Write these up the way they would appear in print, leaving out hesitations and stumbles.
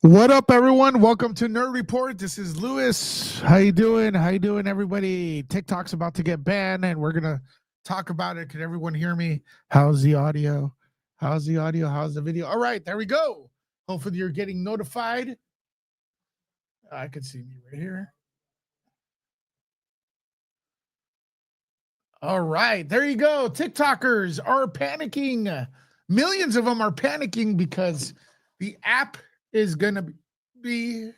What up, everyone? Welcome to Nerd Report. This is Lewis. How you doing? How you doing, everybody? TikTok's about to get banned, and we're gonna talk about it. Can everyone hear me? How's the audio? How's the audio? How's the video? All right, there we go. Hopefully, you're getting notified. I can see me right here. All right, there you go. TikTokers are panicking. Millions of them are panicking because the app is going to be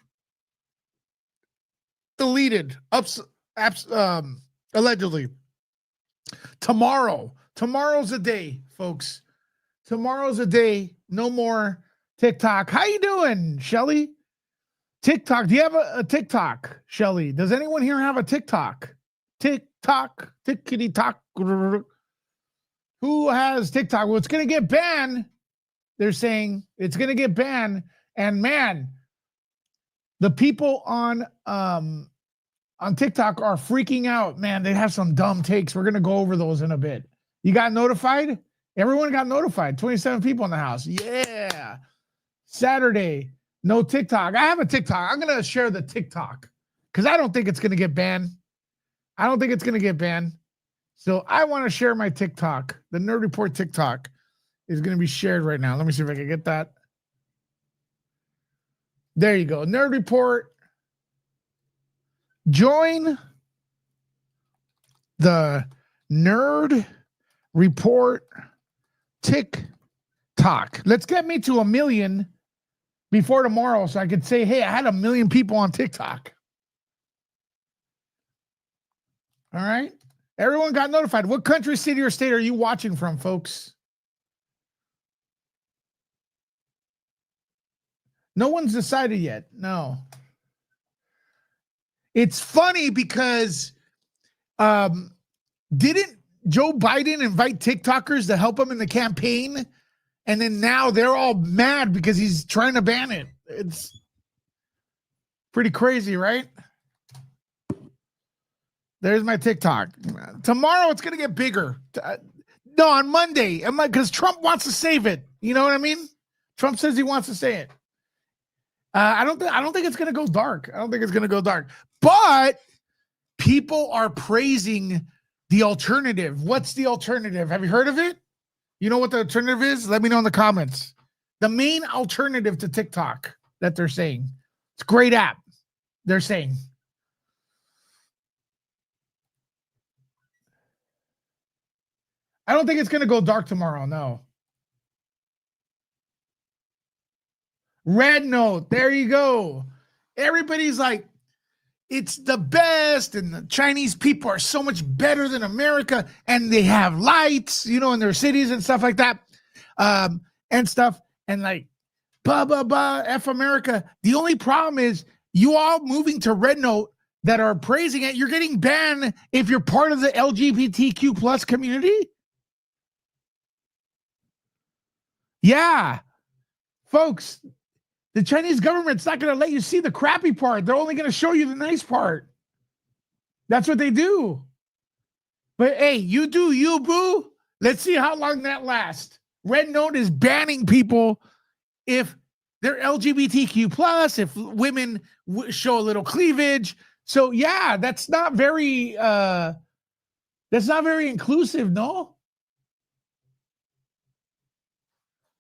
deleted allegedly tomorrow's a day, folks. Tomorrow's a day. No more TikTok. How you doing, Shelly? TikTok. Do you have a TikTok, Shelly? Does anyone here have a TikTok? TikTok, tickety tock. Who has TikTok? Well, it's going to get banned. They're saying it's going to get banned. And man, the people on TikTok are freaking out. Man, they have some dumb takes. We're going to go over those in a bit. You got notified? Everyone got notified. 27 people in the house. Yeah. Saturday, no TikTok. I have a TikTok. I'm going to share the TikTok because I don't think it's going to get banned. I don't think it's going to get banned. So I want to share my TikTok. The Nerd Report TikTok is going to be shared right now. Let me see if I can get that. There you go. Nerd Report. Join the Nerd Report TikTok. Let's get me to 1 million before tomorrow so I could say, hey, I had 1 million people on TikTok. All right. Everyone got notified. What country, city, or state are you watching from, folks? No one's decided yet. No. It's funny because didn't Joe Biden invite TikTokers to help him in the campaign? And then now they're all mad because he's trying to ban it. It's pretty crazy, right? There's my TikTok. Tomorrow it's going to get bigger. No, on Monday. Because Trump wants to save it. You know what I mean? Trump says he wants to say it. I don't think it's going to go dark. I don't think it's going to go dark. But people are praising the alternative. What's the alternative? Have you heard of it? You know what the alternative is? Let me know in the comments. The main alternative to TikTok that they're saying. It's a great app. They're saying. I don't think it's going to go dark tomorrow. No. Red Note. There you go. Everybody's like, it's the best. And the Chinese people are so much better than America. And they have lights, in their cities and stuff like that. And stuff. And like, blah, blah, blah, F America. The only problem is you all moving to Red Note that are praising it. You're getting banned if you're part of the LGBTQ plus community. Yeah. Folks, the Chinese government's not going to let you see the crappy part. They're only going to show you the nice part. That's what they do. But hey, you do you, boo. Let's see how long that lasts. Red Note is banning people if they're LGBTQ plus, if women show a little cleavage. So yeah, that's not very inclusive, no?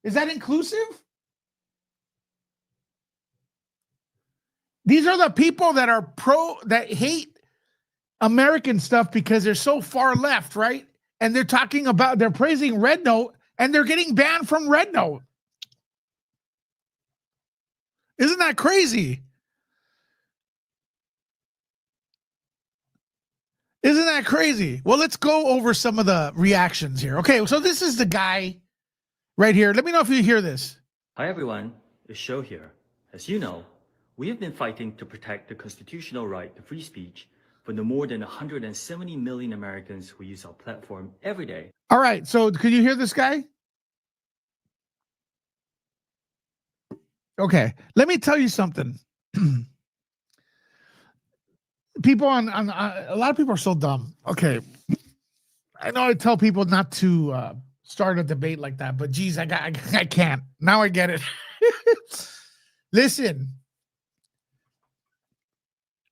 Is that inclusive? These are the people that are that hate American stuff because they're so far left, right? And they're praising Red Note and they're getting banned from Red Note. Isn't that crazy? Isn't that crazy? Well, let's go over some of the reactions here. Okay, so this is the guy right here. Let me know if you hear this. Hi everyone, it's Show here. As you know, we have been fighting to protect the constitutional right to free speech for the more than 170 million Americans who use our platform every day. All right, so could you hear this guy? Okay, let me tell you something. People on a lot of people are so dumb. Okay, I know I tell people not to start a debate like that, but geez, I can't. Now I get it. Listen,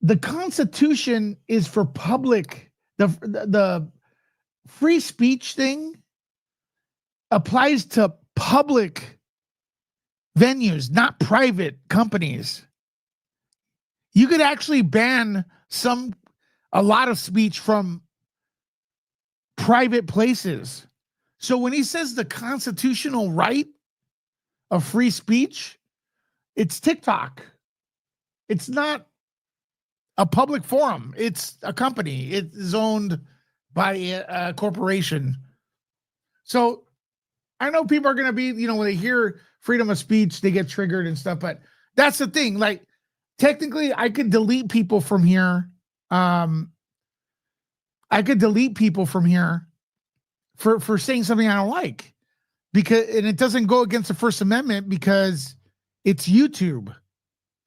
the Constitution is for public. The free speech thing applies to public venues, not private companies. You could actually ban a lot of speech from private places. So when he says the constitutional right of free speech, it's TikTok. It's not a public forum. It's a company. It is owned by a corporation. So I know people are going to be, when they hear freedom of speech, they get triggered and stuff. But that's the thing. Like, technically, I could delete people from here. I could delete people from here for saying something I don't like, and it doesn't go against the First Amendment because it's YouTube.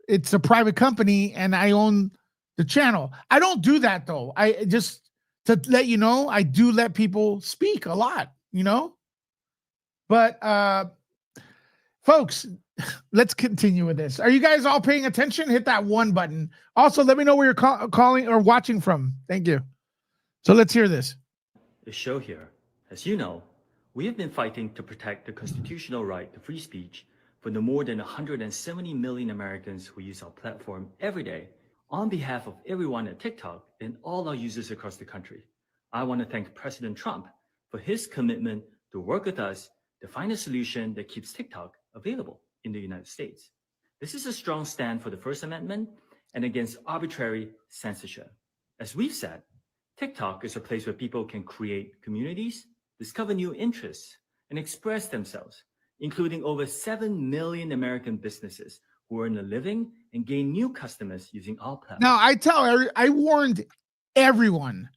It's a private company, and I own the channel. I don't do that though. I just to let you know, I do let people speak a lot. But folks, let's continue with this. Are you guys all paying attention? Hit that one button. Also, let me know where you're calling or watching from. Thank you. So let's hear this. The show here. As you know, we have been fighting to protect the constitutional right to free speech for the more than 170 million Americans who use our platform every day. On behalf of everyone at TikTok and all our users across the country, I want to thank President Trump for his commitment to work with us to find a solution that keeps TikTok available in the United States. This is a strong stand for the First Amendment and against arbitrary censorship. As we've said, TikTok is a place where people can create communities, discover new interests, and express themselves, including over 7 million American businesses who earn a living and gain new customers using our platform. Now, I warned everyone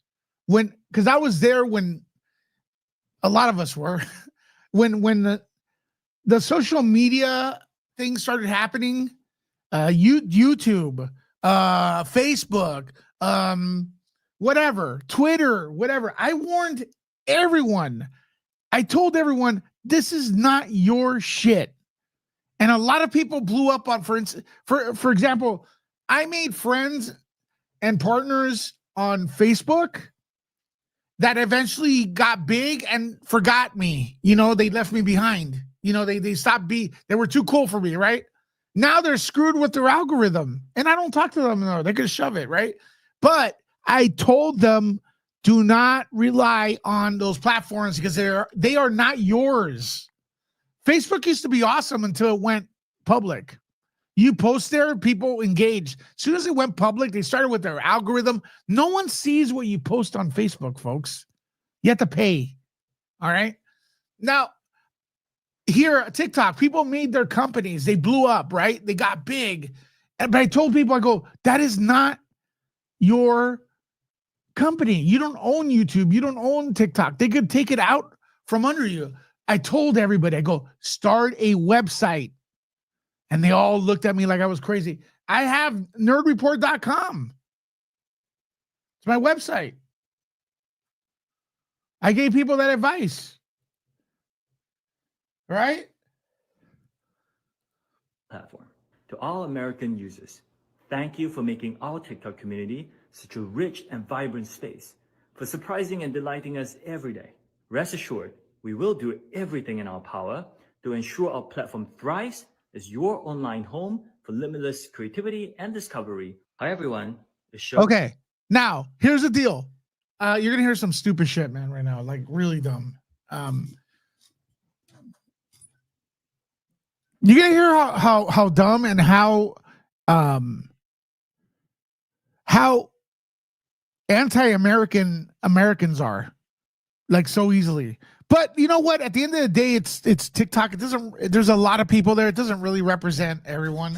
because I was there when a lot of us were, when the social media things started happening, YouTube, Facebook, whatever, Twitter, whatever. I warned everyone. I told everyone, this is not your shit. And a lot of people blew up on, for example, I made friends and partners on Facebook that eventually got big and forgot me. They left me behind. They stopped they were too cool for me, right? Now they're screwed with their algorithm, and I don't talk to them anymore. They can shove it, right? But I told them, do not rely on those platforms because they are not yours. Facebook used to be awesome until it went public. You post there, people engage. As soon as it went public, they started with their algorithm. No one sees what you post on Facebook, folks. You have to pay. All right. Now, here at TikTok, people made their companies. They blew up, right? They got big. But I told people, I go, that is not your company. You don't own YouTube. You don't own TikTok. They could take it out from under you. I told everybody, I go, start a website. And they all looked at me like I was crazy. I have nerdreport.com. It's my website. I gave people that advice. Right? Platform. To all American users, thank you for making our TikTok community such a rich and vibrant space, for surprising and delighting us every day. Rest assured, we will do everything in our power to ensure our platform thrives as your online home for limitless creativity and discovery. Hi, everyone. The show. Okay. Now, here's the deal. You're going to hear some stupid shit, man, right now. Like, really dumb. You're going to hear how dumb and how anti-American Americans are, like, so easily. But you know what? At the end of the day, it's TikTok. There's a lot of people there. It doesn't really represent everyone.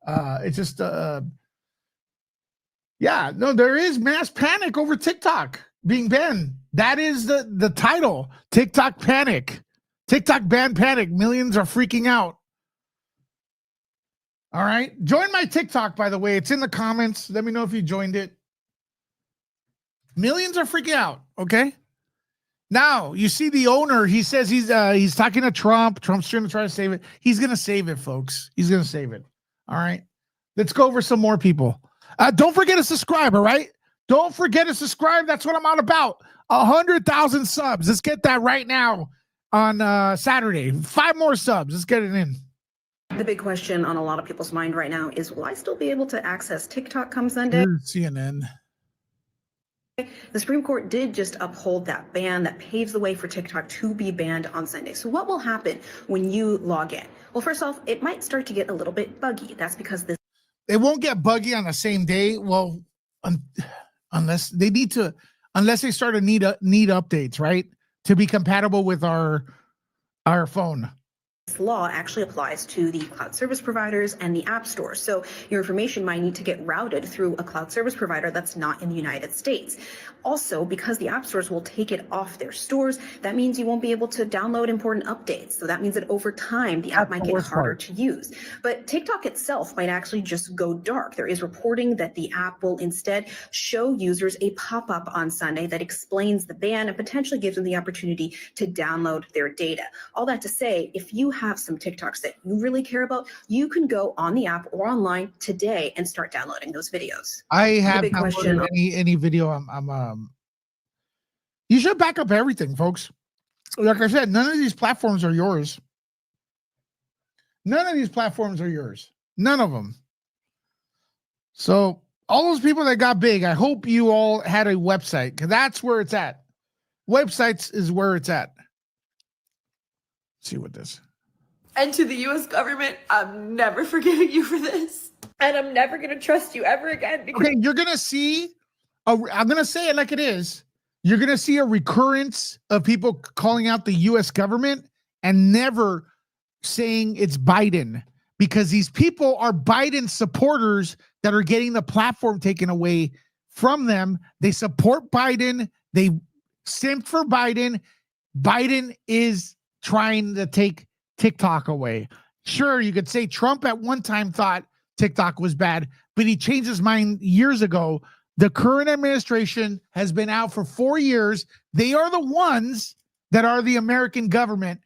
It's just there is mass panic over TikTok being banned. That is the title. TikTok panic. TikTok ban panic. Millions are freaking out. All right. Join my TikTok, by the way. It's in the comments. Let me know if you joined it. Millions are freaking out. Okay. Now, you see the owner, he says he's talking to Trump. Trump's trying to try to save it. He's going to save it, folks. He's going to save it. All right. Let's go over some more people. Don't forget to subscribe, all right? Don't forget to subscribe. That's what I'm on about. 100,000 subs. Let's get that right now on Saturday. 5 more subs. Let's get it in. The big question on a lot of people's mind right now is, will I still be able to access TikTok come Sunday? CNN. The Supreme Court did just uphold that ban that paves the way for TikTok to be banned on Sunday. So what will happen when you log in? Well, first off, it might start to get a little bit buggy. That's because this... It won't get buggy on the same day. Well, unless they need to, unless they start to need updates, right? To be compatible with our phone. This law actually applies to the cloud service providers and the app stores. So your information might need to get routed through a cloud service provider that's not in the United States. Also, because the app stores will take it off their stores, that means you won't be able to download important updates. So that means that over time, the app might get harder to use. But TikTok itself might actually just go dark. There is reporting that the app will instead show users a pop-up on Sunday that explains the ban and potentially gives them the opportunity to download their data. All that to say, if you have some TikToks that you really care about, you can go on the app or online today and start downloading those videos. I have downloaded any video. You should back up everything, folks. Like I said, none of these platforms are yours. None of these platforms are yours. None of them. So all those people that got big, I hope you all had a website, because that's where it's at. Websites is where it's at. Let's see what this. And to the U.S. government, I'm never forgiving you for this. And I'm never going to trust you ever again. Okay, you're going to see, I'm going to say it like it is. You're going to see a recurrence of people calling out the U.S. government and never saying it's Biden, because these people are Biden supporters that are getting the platform taken away from them. They support Biden. They simped for Biden. Biden is trying to take TikTok away. Sure, you could say Trump at one time thought TikTok was bad, but he changed his mind years ago. The current administration has been out for 4 years. They are the ones that are the American government.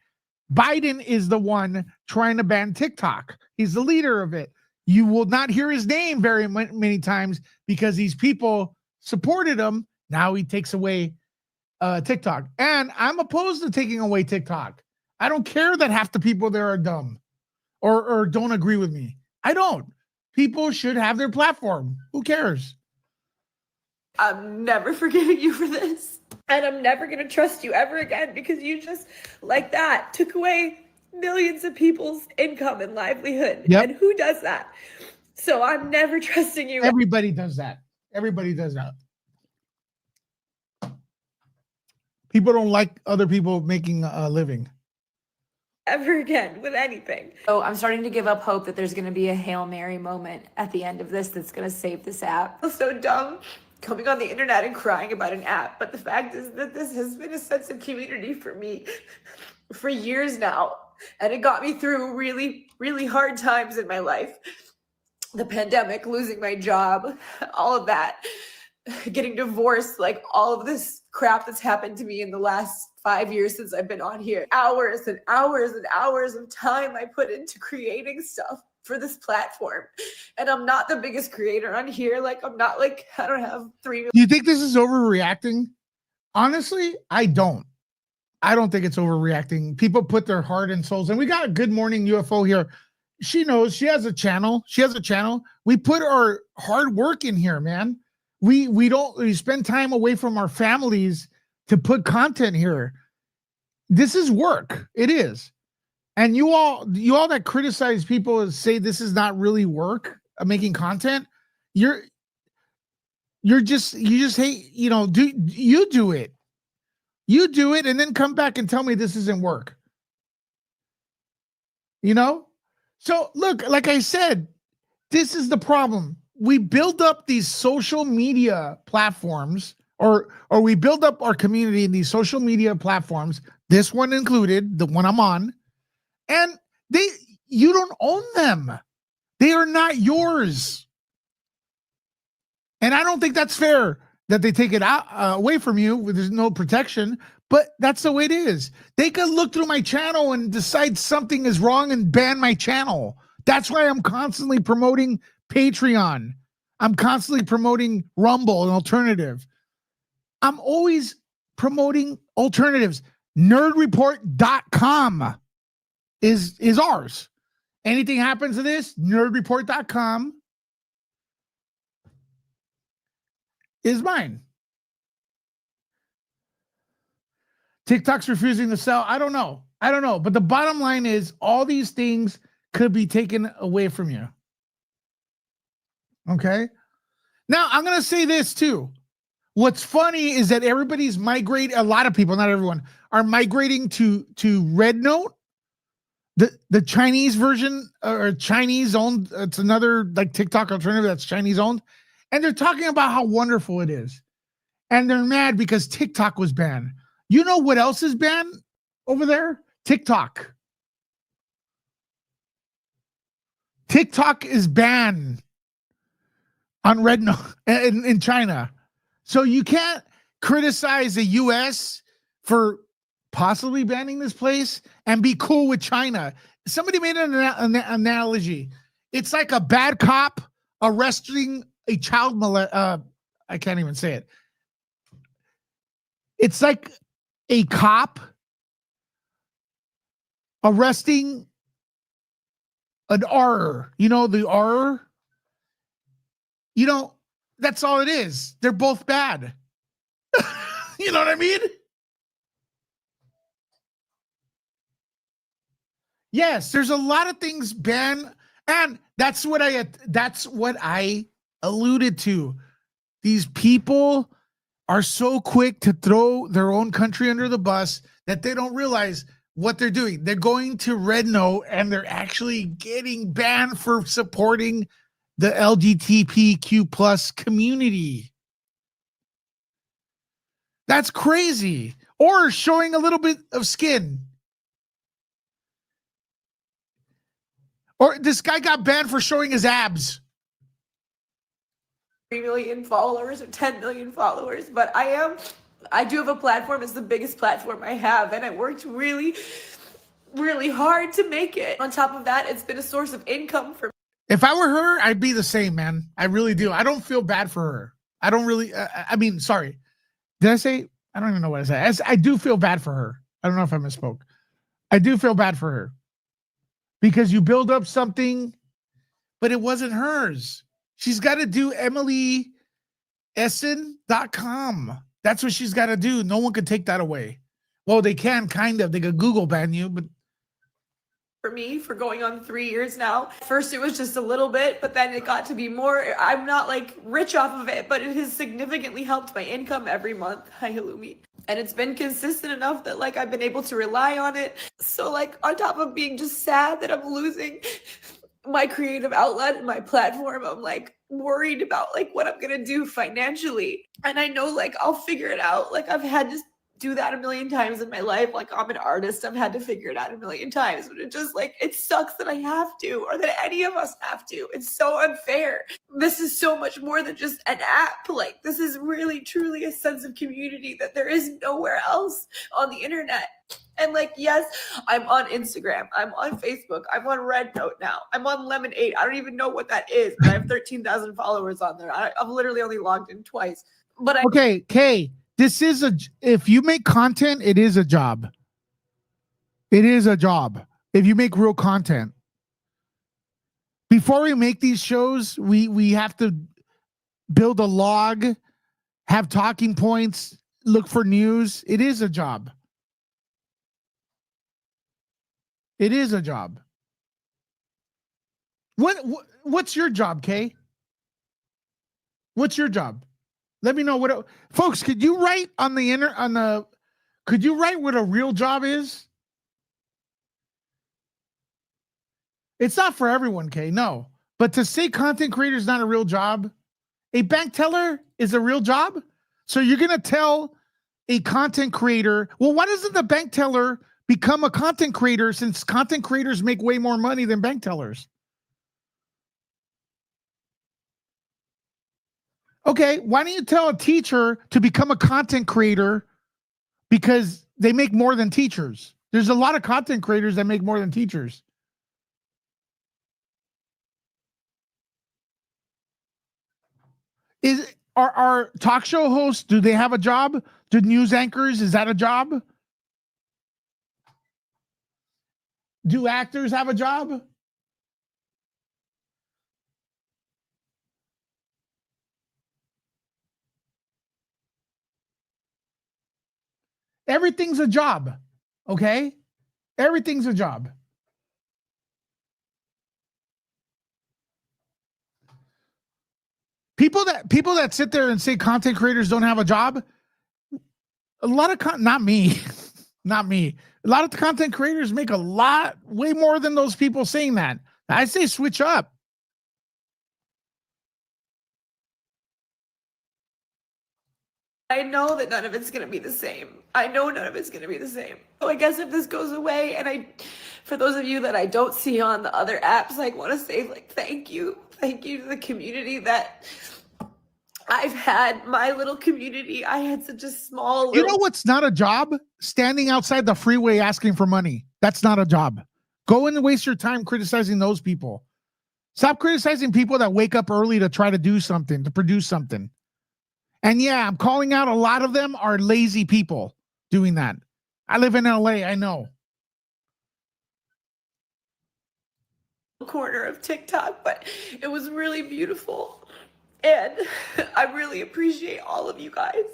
Biden is the one trying to ban TikTok. He's the leader of it. You will not hear his name very many times because these people supported him. Now he takes away TikTok. And I'm opposed to taking away TikTok. I don't care that half the people there are dumb or don't agree with me. I don't. People should have their platform. Who cares? I'm never forgiving you for this. And I'm never going to trust you ever again, because you just, like that, took away millions of people's income and livelihood. Yep. And who does that? So I'm never trusting you. Everybody does that. Everybody does that. People don't like other people making a living. Ever again with anything. So I'm starting to give up hope that there's going to be a Hail Mary moment at the end of this that's going to save this app. I feel so dumb coming on the internet and crying about an app, but the fact is that this has been a sense of community for me for years now, and it got me through really, really hard times in my life. The pandemic, losing my job, all of that, getting divorced, like all of this crap that's happened to me in the last 5 years since I've been on here. Hours and hours and hours of time I put into creating stuff for this platform. And I'm not the biggest creator on here. Like, I'm not like, I don't have 3 million. Do you think this is overreacting? Honestly, I don't. I don't think it's overreacting. People put their heart and souls, and we got a Good Morning UFO here. She knows, she has a channel. We put our hard work in here, man. We spend time away from our families to put content here. This is work. It is. And you all that criticize people and say this is not really work, making content, you just hate, do it. You do it and then come back and tell me this isn't work. So look, like I said, this is the problem. We build up these social media platforms, or we build up our community in these social media platforms, this one included, the one I'm on, and you don't own them. They are not yours. And I don't think that's fair that they take it out away from you. There's no protection, but that's the way it is. They could look through my channel and decide something is wrong and ban my channel. That's why I'm constantly promoting Patreon. I'm constantly promoting Rumble, an alternative. I'm always promoting alternatives. Nerdreport.com is ours. Anything happens to this, nerdreport.com is mine. TikTok's refusing to sell. I don't know. But the bottom line is all these things could be taken away from you. Okay. Now I'm going to say this too. What's funny is that everybody's migrating. A lot of people, not everyone, are migrating to Red Note, the Chinese version or Chinese owned. It's another like TikTok alternative that's Chinese owned, and they're talking about how wonderful it is, and they're mad because TikTok was banned. You know what else is banned over there? TikTok. TikTok is banned on Red Note in China. So you can't criticize the U.S. for possibly banning this place and be cool with China. Somebody made an analogy. It's like a bad cop arresting a child I can't even say it. It's like a cop arresting an R. You know, the R? You know, that's all it is. They're both bad. You know what I mean? Yes, there's a lot of things banned, and that's what I alluded to. These people are so quick to throw their own country under the bus that they don't realize what they're doing. They're going to Red Note and they're actually getting banned for supporting the LGBTQ plus community. That's crazy. Or showing a little bit of skin. Or this guy got banned for showing his abs. 3 million followers or 10 million followers, but I do have a platform. It's the biggest platform I have, and I worked really, really hard to make it. On top of that, it's been a source of income for me. If I were her, I'd be the same, man. I really do. I don't feel bad for her. I don't really, I mean, sorry. Did I say, I don't even know what I said. I do feel bad for her. I don't know if I misspoke. I do feel bad for her. Because you build up something, but it wasn't hers. She's got to do EmilyEssen.com. That's what she's got to do. No one could take that away. Well, they can, kind of. They could Google ban you, but For me, for going on 3 years now. First, it was just a little bit, but then it got to be more. I'm not like rich off of it, but it has significantly helped my income every month. Hi, Halloumi. And it's been consistent enough that like I've been able to rely on it. So like on top of being just sad that I'm losing my creative outlet and my platform, I'm like worried about like what I'm gonna do financially. And I know like I'll figure it out. Like I've had to do that a million times in my life. Like I'm an artist, I've had to figure it out a million times, but it just like, it sucks that I have to, or that any of us have to. It's so unfair. This is so much more than just an app. Like this is really truly a sense of community that there is nowhere else on the internet. And like, yes, I'm on Instagram, I'm on Facebook, I'm on Red Note now, I'm on Lemonade. I don't even know what that is, but I have 13,000 followers on there. I've literally only logged in twice. But okay, Kay, this is if you make content, it is a job. It is a job. If you make real content. Before we make these shows, we have to build a log, have talking points, look for news. It is a job. It is a job. What's your job, Kay? What's your job? Let me know what folks, could you write could you write what a real job is? It's not for everyone, Kay, no. But to say content creator is not a real job, a bank teller is a real job. So you're going to tell a content creator, well, why doesn't the bank teller become a content creator, since content creators make way more money than bank tellers? Okay, why don't you tell a teacher to become a content creator because they make more than teachers? There's a lot of content creators that make more than teachers. Are talk show hosts, do they have a job? Do news anchors, is that a job? Do actors have a job? Everything's a job. Okay? Everything's a job. People that sit there and say content creators don't have a job, a lot of not me. Not me. A lot of the content creators make a lot, way more than those people saying that. I say switch up. I know that none of it's going to be the same. I know none of it's going to be the same. So I guess if this goes away, and for those of you that I don't see on the other apps, I want to say, like, thank you. Thank you to the community that I've had, my little community. I had such a small You know what's not a job? Standing outside the freeway asking for money. That's not a job. Go and waste your time criticizing those people. Stop criticizing people that wake up early to try to do something, to produce something. And yeah, I'm calling out a lot of them are lazy people doing that. I live in LA, I know. corner of TikTok, but it was really beautiful. And I really appreciate all of you guys.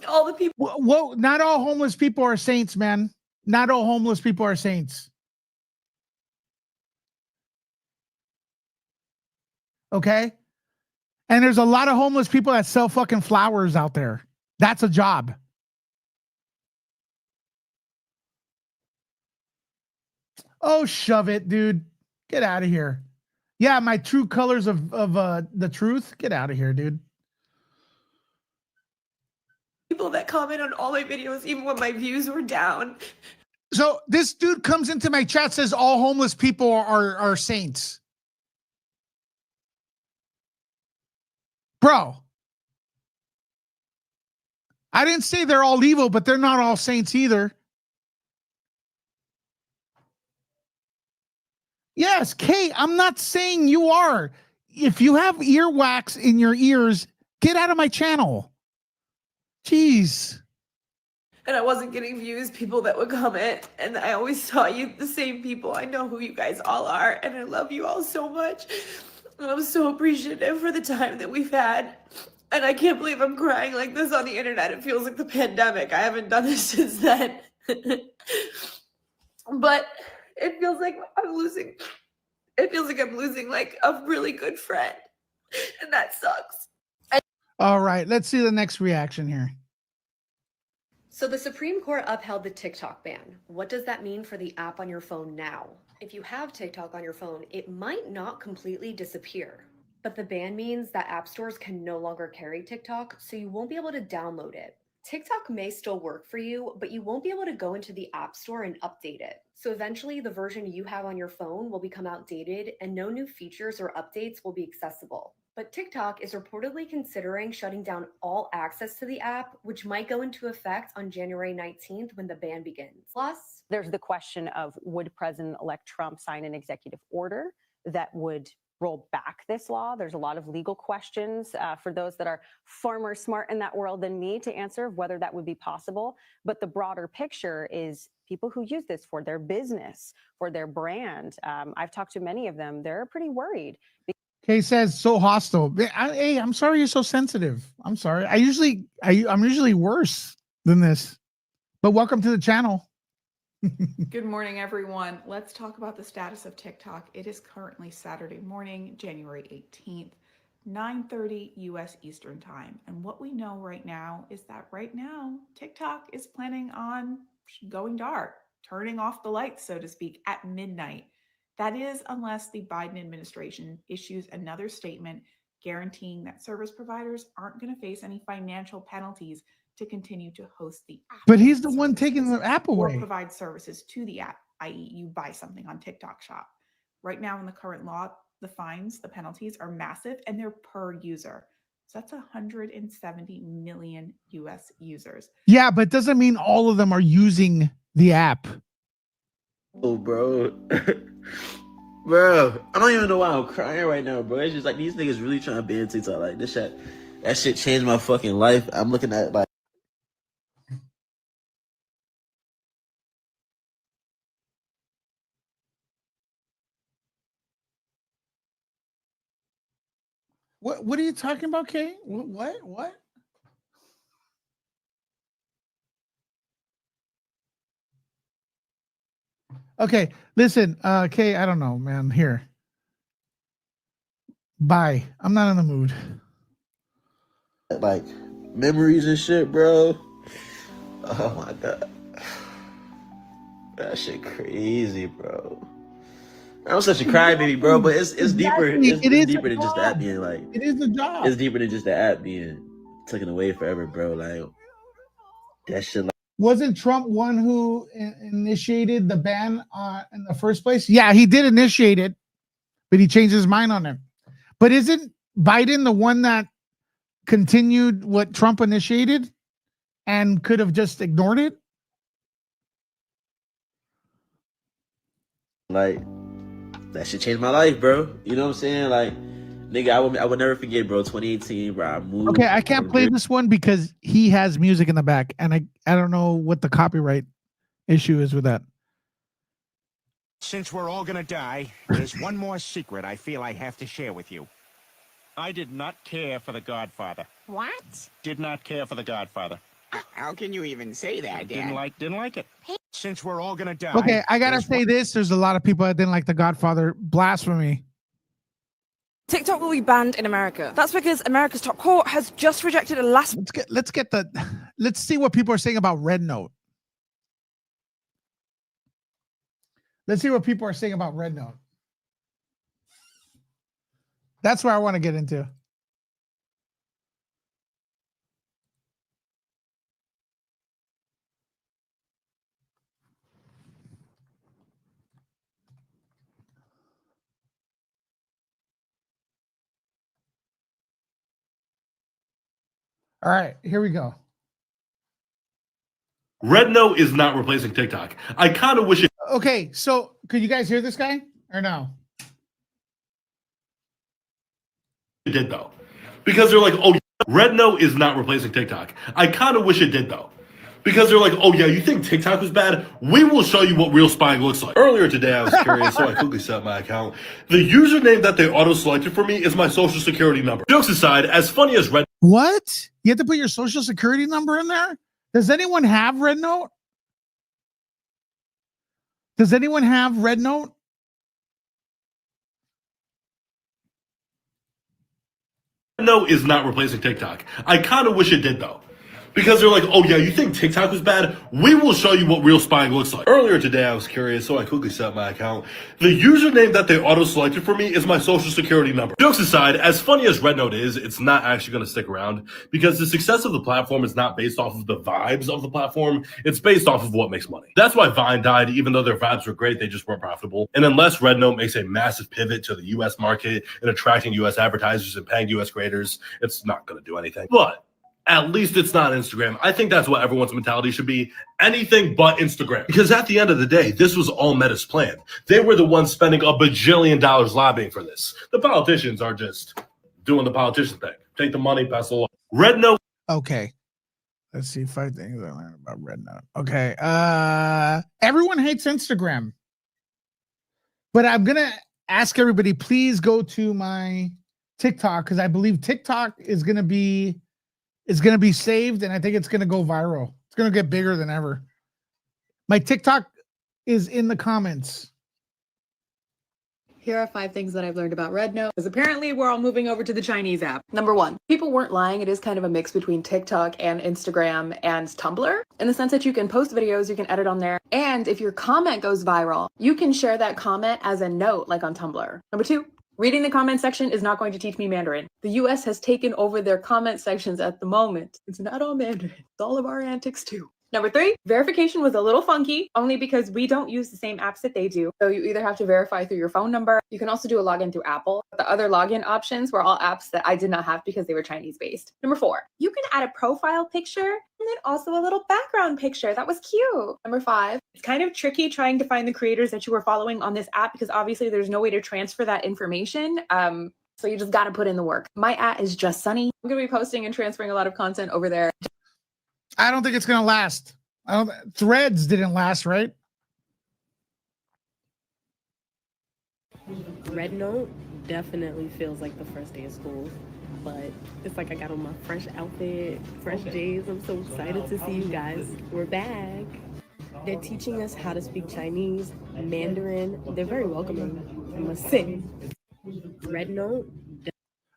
All the people. Whoa, not all homeless people are saints, man. Not all homeless people are saints. Okay? And there's a lot of homeless people that sell fucking flowers out there. That's a job. Oh, shove it, dude. Get out of here. Yeah, my true colors of the truth. Get out of here, dude. People that comment on all my videos, even when my views were down. So this dude comes into my chat, says all homeless people are saints. Bro, I didn't say they're all evil, but they're not all saints either. Yes, Kate, I'm not saying you are. If you have earwax in your ears, get out of my channel. Jeez. And I wasn't getting views, people that would comment. And I always saw you, the same people. I know who you guys all are. And I love you all so much. And I'm so appreciative for the time that we've had. And I can't believe I'm crying like this on the internet. It feels like the pandemic. I haven't done this since then. But it feels like I'm losing. It feels like I'm losing like a really good friend. And that sucks. All right, let's see the next reaction here. So the Supreme Court upheld the TikTok ban. What does that mean for the app on your phone now? If you have TikTok on your phone, it might not completely disappear. But the ban means that app stores can no longer carry TikTok, so you won't be able to download it. TikTok may still work for you, but you won't be able to go into the app store and update it. So eventually the version you have on your phone will become outdated and no new features or updates will be accessible. But TikTok is reportedly considering shutting down all access to the app, which might go into effect on January 19th when the ban begins. Plus, there's the question of would President-elect Trump sign an executive order that would roll back this law? There's a lot of legal questions for those that are far more smart in that world than me to answer whether that would be possible. But the broader picture is people who use this for their business, for their brand. I've talked to many of them. They're pretty worried. Kay says so hostile. Hey, I'm sorry you're so sensitive. I'm sorry. I'm usually worse than this. But welcome to the channel. Good morning, everyone. Let's talk about the status of TikTok. It is currently Saturday morning, January 18th, 9:30 US Eastern Time. And what we know right now is that right now, TikTok is planning on going dark, turning off the lights, so to speak, at midnight. That is, unless the Biden administration issues another statement guaranteeing that service providers aren't going to face any financial penalties to continue to host the app. But he's the one taking the app away. Or provide services to the app, i.e. you buy something on TikTok Shop. Right now in the current law, the fines, the penalties are massive and they're per user. So that's 170 million US users. Yeah, but it doesn't mean all of them are using the app. Oh, bro. Bro, I don't even know why I'm crying right now, bro. It's just like these niggas really trying to ban TikTok. Like this shit, that shit changed my fucking life. I'm looking at like. What are you talking about, Kay? What? Okay, listen, Kay, I don't know, man. Here. Bye. I'm not in the mood. Like memories and shit, bro. Oh my god, that shit crazy, bro. I'm such a crybaby, bro. But it's deeper. Exactly. It's It is deeper a than just the app job. being like. It is a job. It's deeper than just the app being taken away forever, bro. Like that shit. Like, Wasn't Trump one who initiated the ban in the first place? Yeah, he did initiate it, but he changed his mind on it. But isn't Biden the one that continued what Trump initiated and could have just ignored it? like that shit changed my life, bro. You know what I'm saying? Like, nigga, I would never forget, bro. 2018, bro. I moved. Okay, I can't play this one because he has music in the back, and I don't know what the copyright issue is with that. Since we're all gonna die, there's one more secret I feel I have to share with you. I did not care for The Godfather. What? Did not care for The Godfather. How can you even say that, Dad? Didn't like it. Since we're all gonna die. Okay, I gotta there's say this. There's a lot of people that didn't like The Godfather. Blasphemy. TikTok will be banned in America. That's because America's top court has just rejected a last. Let's see what people are saying about Red Note. Let's see what people are saying about Red Note. That's where I want to get into. All right, here we go. Red Note is not replacing TikTok. I kind of wish it. Okay, so could you guys hear this guy or no? It did though, because they're like, oh, Red Note is not replacing TikTok. I kind of wish it did though, because they're like, oh yeah, you think TikTok was bad? We will show you what real spying looks like. Earlier today, I was curious, so I quickly set up my account. The username that they auto-selected for me is my social security number. Jokes aside, as funny as Red. What? You have to put your social security number in there? Does anyone have Red Note? Does anyone have Red Note? Note is not replacing TikTok. I kind of wish it did though, because they're like, oh yeah, you think TikTok was bad? We will show you what real spying looks like. Earlier today, I was curious, so I quickly set up my account. The username that they auto-selected for me is my social security number. Jokes aside, as funny as Red Note is, it's not actually going to stick around, because the success of the platform is not based off of the vibes of the platform. It's based off of what makes money. That's why Vine died, even though their vibes were great, they just weren't profitable. And unless Red Note makes a massive pivot to the US market and attracting US advertisers and paying US creators, it's not going to do anything. But at least it's not Instagram. I think that's what everyone's mentality should be. Anything but Instagram. Because at the end of the day, this was all Meta's plan. They were the ones spending $1 bajillion lobbying for this. The politicians are just doing the politician thing. Take the money, pass the law. Red Note. Okay. Let's see 5 things I learned about Red Note. Okay. Everyone hates Instagram. But I'm going to ask everybody, please go to my TikTok, because I believe TikTok is going to be saved, and I think it's going to go viral. It's going to get bigger than ever. My TikTok is in the comments. Here are 5 things that I've learned about Red Note, because apparently we're all moving over to the Chinese app. Number 1, people weren't lying. It is kind of a mix between TikTok and Instagram and Tumblr, in the sense that you can post videos, you can edit on there, and if your comment goes viral, you can share that comment as a note, like on Tumblr. Number 2, reading the comment section is not going to teach me Mandarin. The US has taken over their comment sections at the moment. It's not all Mandarin. It's all of our antics too. Number 3, verification was a little funky, only because we don't use the same apps that they do. So you either have to verify through your phone number. You can also do a login through Apple. The other login options were all apps that I did not have because they were Chinese based. Number 4, you can add a profile picture and then also a little background picture. That was cute. Number 5, it's kind of tricky trying to find the creators that you were following on this app because obviously there's no way to transfer that information. So you just got to put in the work. My @ is just Sunny. I'm going to be posting and transferring a lot of content over there. I don't think it's going to last. Threads didn't last, right? Red Note definitely feels like the first day of school, but it's like I got on my fresh outfit, fresh J's. I'm so excited to see you guys. We're back. They're teaching us how to speak Chinese, Mandarin. They're very welcoming, I must say. Red Note.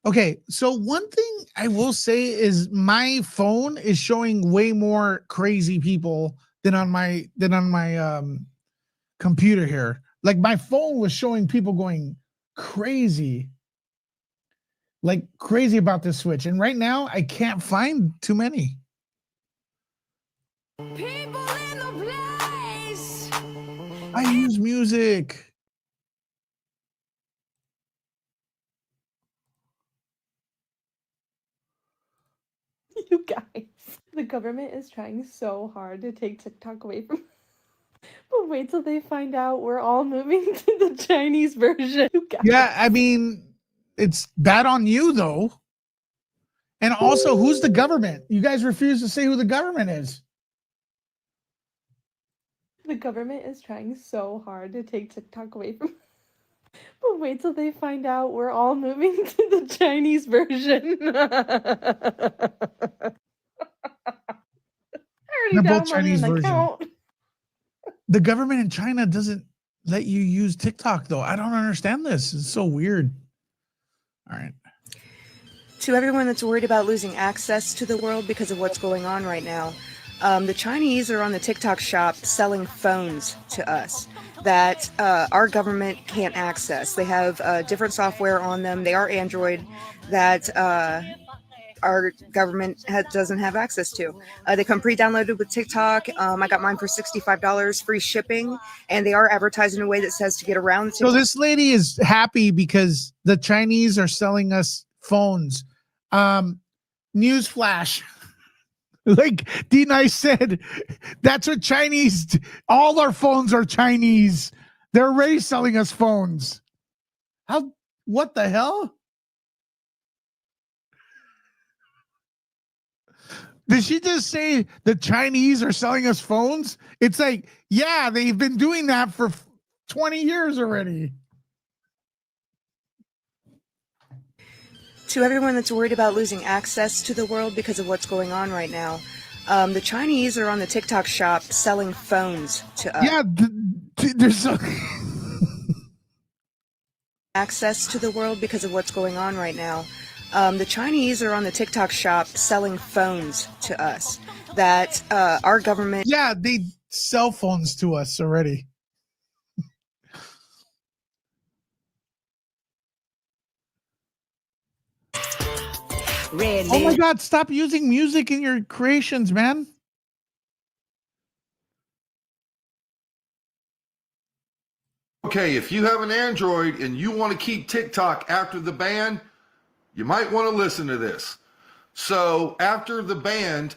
Okay, so one thing I will say is my phone is showing way more crazy people than on my computer here. Like my phone was showing people going crazy, like crazy about this Switch, and right now I can't find too many. People in the place. I use music. You guys, the government is trying so hard to take TikTok away from but wait till they find out we're all moving to the Chinese version. You guys. Yeah, I mean, it's bad on you though. And also, who's the government? You guys refuse to say who the government is. The government is trying so hard to take TikTok away from but wait till they find out we're all moving to the Chinese version. They're both Chinese version. The government in China doesn't let you use TikTok though. I don't understand this. It's so weird. All right. To everyone that's worried about losing access to the world because of what's going on right now, the Chinese are on the TikTok shop selling phones to us that our government can't access. They have different software on them. They are Android that our government doesn't have access to. They come pre-downloaded with TikTok. I got mine for $65, free shipping, and they are advertised in a way that says to get around the TikTok. So this lady is happy because the Chinese are selling us phones. Newsflash. Like D-Nice said, that's what Chinese, all our phones are Chinese. They're already selling us phones. What the hell? Did she just say the Chinese are selling us phones? It's like, yeah, they've been doing that for 20 years already. To everyone that's worried about losing access to the world because of what's going on right now, the Chinese are on the TikTok shop selling phones to us. Yeah, there's so access to the world because of what's going on right now. The Chinese are on the TikTok shop selling phones to us that our government. Yeah, they sell phones to us already. Oh my God, stop using music in your creations, man. Okay, if you have an Android and you want to keep TikTok after the ban, you might want to listen to this. So after the ban,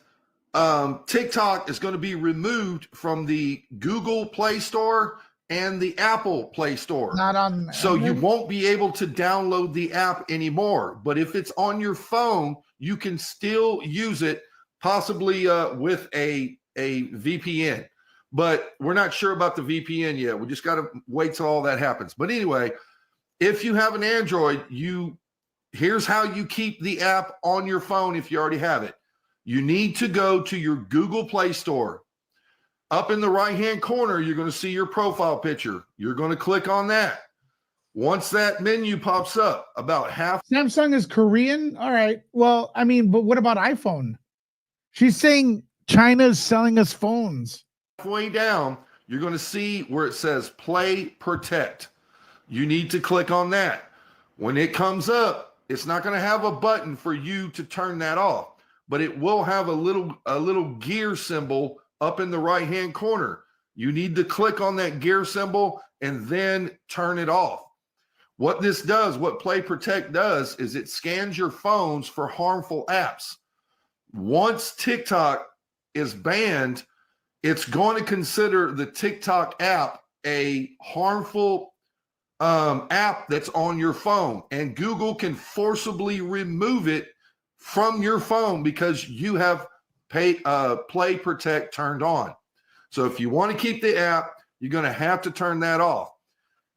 TikTok is going to be removed from the Google Play Store and the Apple Play Store. Not on. So you won't be able to download the app anymore. But if it's on your phone, you can still use it, possibly with a VPN. But we're not sure about the VPN yet. We just got to wait till all that happens. But anyway, if you have an Android, here's how you keep the app on your phone if you already have it. You need to go to your Google Play Store. Up in the right-hand corner, you're going to see your profile picture. You're going to click on that. Once that menu pops up, about half. Samsung is Korean? All right. Well, I mean, but what about iPhone? She's saying China's selling us phones. Halfway down, you're going to see where it says Play Protect. You need to click on that. When it comes up, it's not going to have a button for you to turn that off, but it will have a little gear symbol up in the right-hand corner. You need to click on that gear symbol and then turn it off. What this does, what Play Protect does, is it scans your phones for harmful apps. Once TikTok is banned, it's going to consider the TikTok app a harmful app that's on your phone, and Google can forcibly remove it from your phone because you have Play Protect turned on. So if you want to keep the app, you're going to have to turn that off.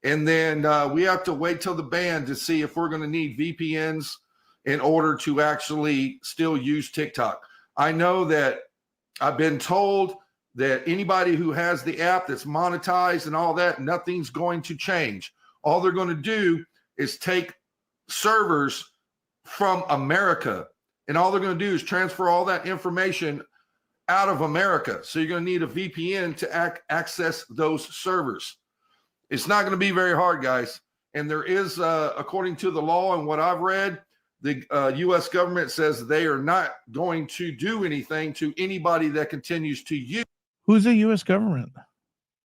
And then we have to wait till the ban to see if we're going to need VPNs in order to actually still use TikTok. I know that I've been told that anybody who has the app that's monetized and all that, nothing's going to change. All they're going to do is take servers from America, and all they're going to do is transfer all that information out of America. So you're going to need a VPN to access those servers. It's not going to be very hard, guys. And there is, according to the law and what I've read, the U.S. government says they are not going to do anything to anybody that continues to use. Who's the U.S. government?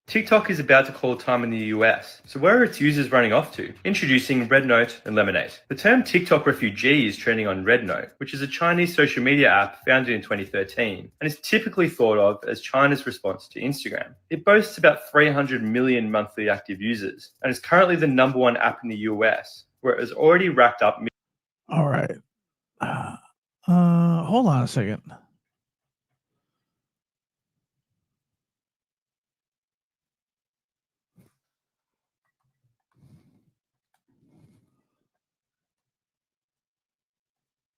TikTok is about to call time in the US, so where are its users running off to? Introducing Red Note and Lemonade. The term TikTok refugee is trending on Red Note, which is a Chinese social media app founded in 2013 and is typically thought of as China's response to Instagram. It boasts about 300 million monthly active users and is currently the #1 app in the US, where it has already racked up. All right. Hold on a second.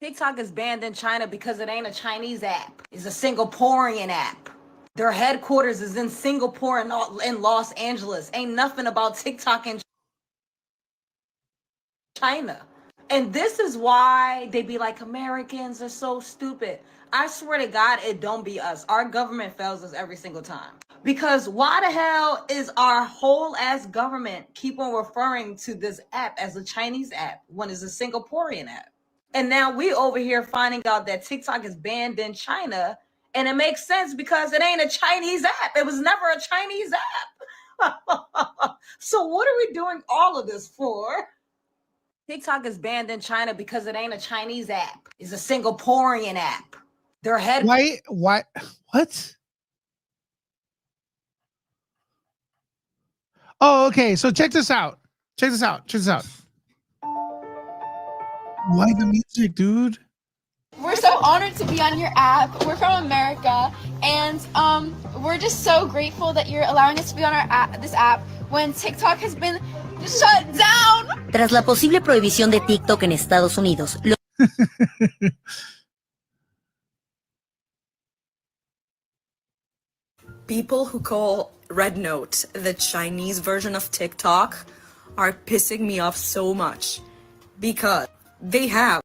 TikTok is banned in China because it ain't a Chinese app. It's a Singaporean app. Their headquarters is in Singapore and in Los Angeles. Ain't nothing about TikTok in China. And this is why they be like, Americans are so stupid. I swear to God, it don't be us. Our government fails us every single time. Because why the hell is our whole ass government keep on referring to this app as a Chinese app when it's a Singaporean app? And now we over here finding out that TikTok is banned in China. And it makes sense because it ain't a Chinese app. It was never a Chinese app. So what are we doing all of this for? TikTok is banned in China because it ain't a Chinese app. It's a Singaporean app. Their head. Why? What? Oh, okay. So check this out. Check this out. Why the music, dude? We're so honored to be on your app. We're from America, and we're just so grateful that you're allowing us to be on our app, this app when TikTok has been shut down. Tras la posible prohibición de TikTok en Estados Unidos. People who call Red Note the Chinese version of TikTok are pissing me off so much because they have.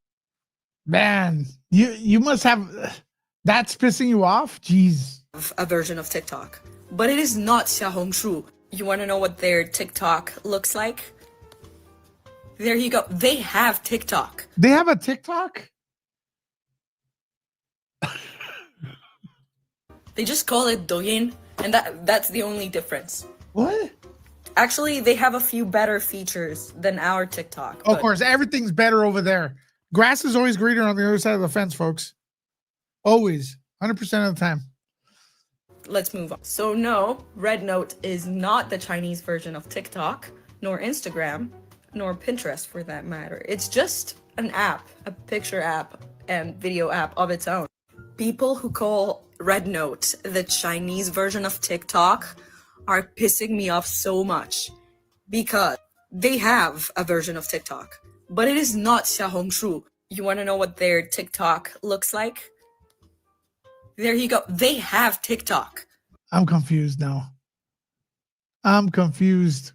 Man, you must have. That's pissing you off? Jeez. A version of TikTok. But it is not Xiaohongshu. You want to know what their TikTok looks like? There you go. They have TikTok. They have a TikTok? They just call it Douyin, and that's the only difference. What? Actually, they have a few better features than our TikTok. Of course, everything's better over there. Grass is always greener on the other side of the fence, folks. Always. 100% of the time. Let's move on. So no, Red Note is not the Chinese version of TikTok, nor Instagram, nor Pinterest for that matter. It's just an app, a picture app and video app of its own. People who call Red Note the Chinese version of TikTok are pissing me off so much because they have a version of TikTok, but it is not Xiaohongshu. You want to know what their TikTok looks like? There you go. They have TikTok. I'm confused now. I'm confused.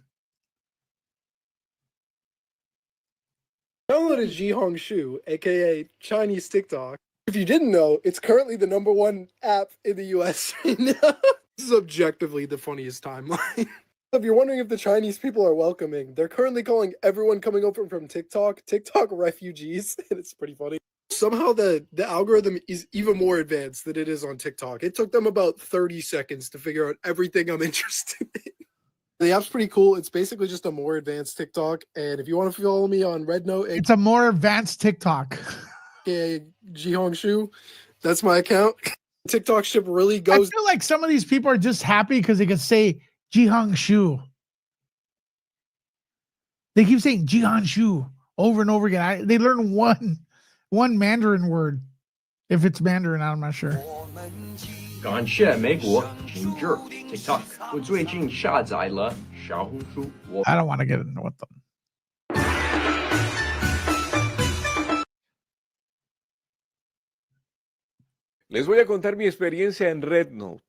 Downloaded Jihongshu, aka Chinese TikTok. If you didn't know, it's currently the #1 app in the US right now. This is objectively the funniest timeline. If you're wondering if the Chinese people are welcoming, they're currently calling everyone coming over from TikTok refugees, and it's pretty funny. Somehow the algorithm is even more advanced than it is on TikTok. It took them about 30 seconds to figure out everything I'm interested in. The app's pretty cool. It's basically just a more advanced TikTok. And if you want to follow me on RedNote, It's a more advanced TikTok. Jihongshu, that's my account. TikTok ship really goes. I feel like some of these people are just happy because they can say Jihongshu. They keep saying Jihongshu over and over again. They learn one Mandarin word. If it's Mandarin, I'm not sure. 感谢美国停止 TikTok。我最近下载了小红书。I don't want to get into what them. Les voy a contar mi experiencia en RedNote.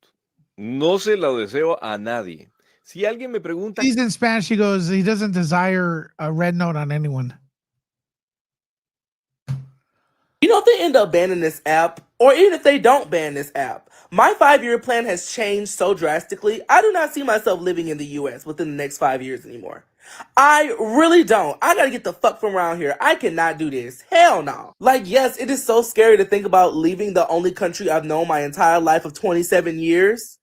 No se la deseo a nadie. Si alguien me pregunta... He's in Spanish, he goes, he doesn't desire a red note on anyone. You know, if they end up banning this app, or even if they don't ban this app, my 5-year plan has changed so drastically, I do not see myself living in the US within the next 5 years anymore. I really don't. I gotta get the fuck from around here. I cannot do this. Hell no. Like, yes, it is so scary to think about leaving the only country I've known my entire life of 27 years.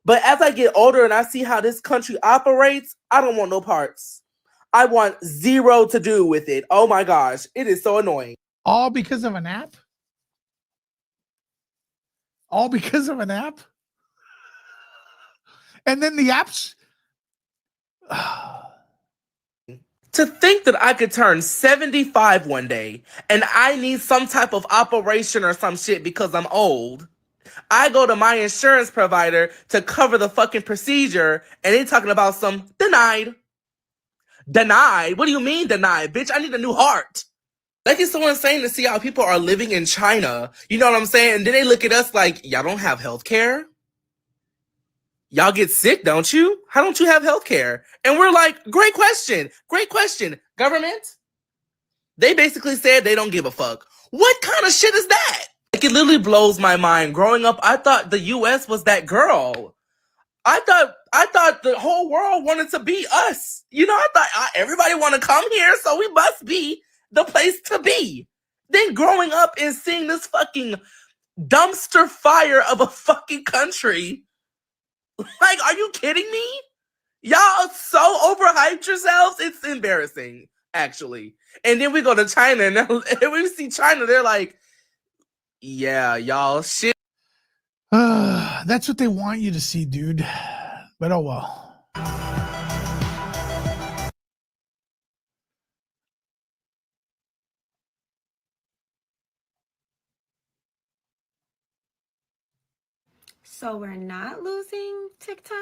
But as I get older and I see how this country operates, I don't want no parts. I want zero to do with it. Oh my gosh, it is so annoying. All because of an app? All because of an app? And then the apps? To think that I could turn 75 one day and I need some type of operation or some shit because I'm old. I go to my insurance provider to cover the fucking procedure and they talking about some denied. Denied? What do you mean denied? Bitch, I need a new heart. Like, it's so insane to see how people are living in China. You know what I'm saying? And then they look at us like, y'all don't have health care? Y'all get sick, don't you? How don't you have health care? And we're like, great question. Great question. Government? They basically said they don't give a fuck. What kind of shit is that? Like, it literally blows my mind. Growing up, I thought the US was that girl. I thought the whole world wanted to be us. You know, I thought everybody want to come here, so we must be the place to be. Then growing up and seeing this fucking dumpster fire of a fucking country. Like, are you kidding me? Y'all so overhyped yourselves. It's embarrassing, actually. And then we go to China and we see China, they're like, yeah, y'all shit. That's what they want you to see, dude. But oh well. So we're not losing TikTok?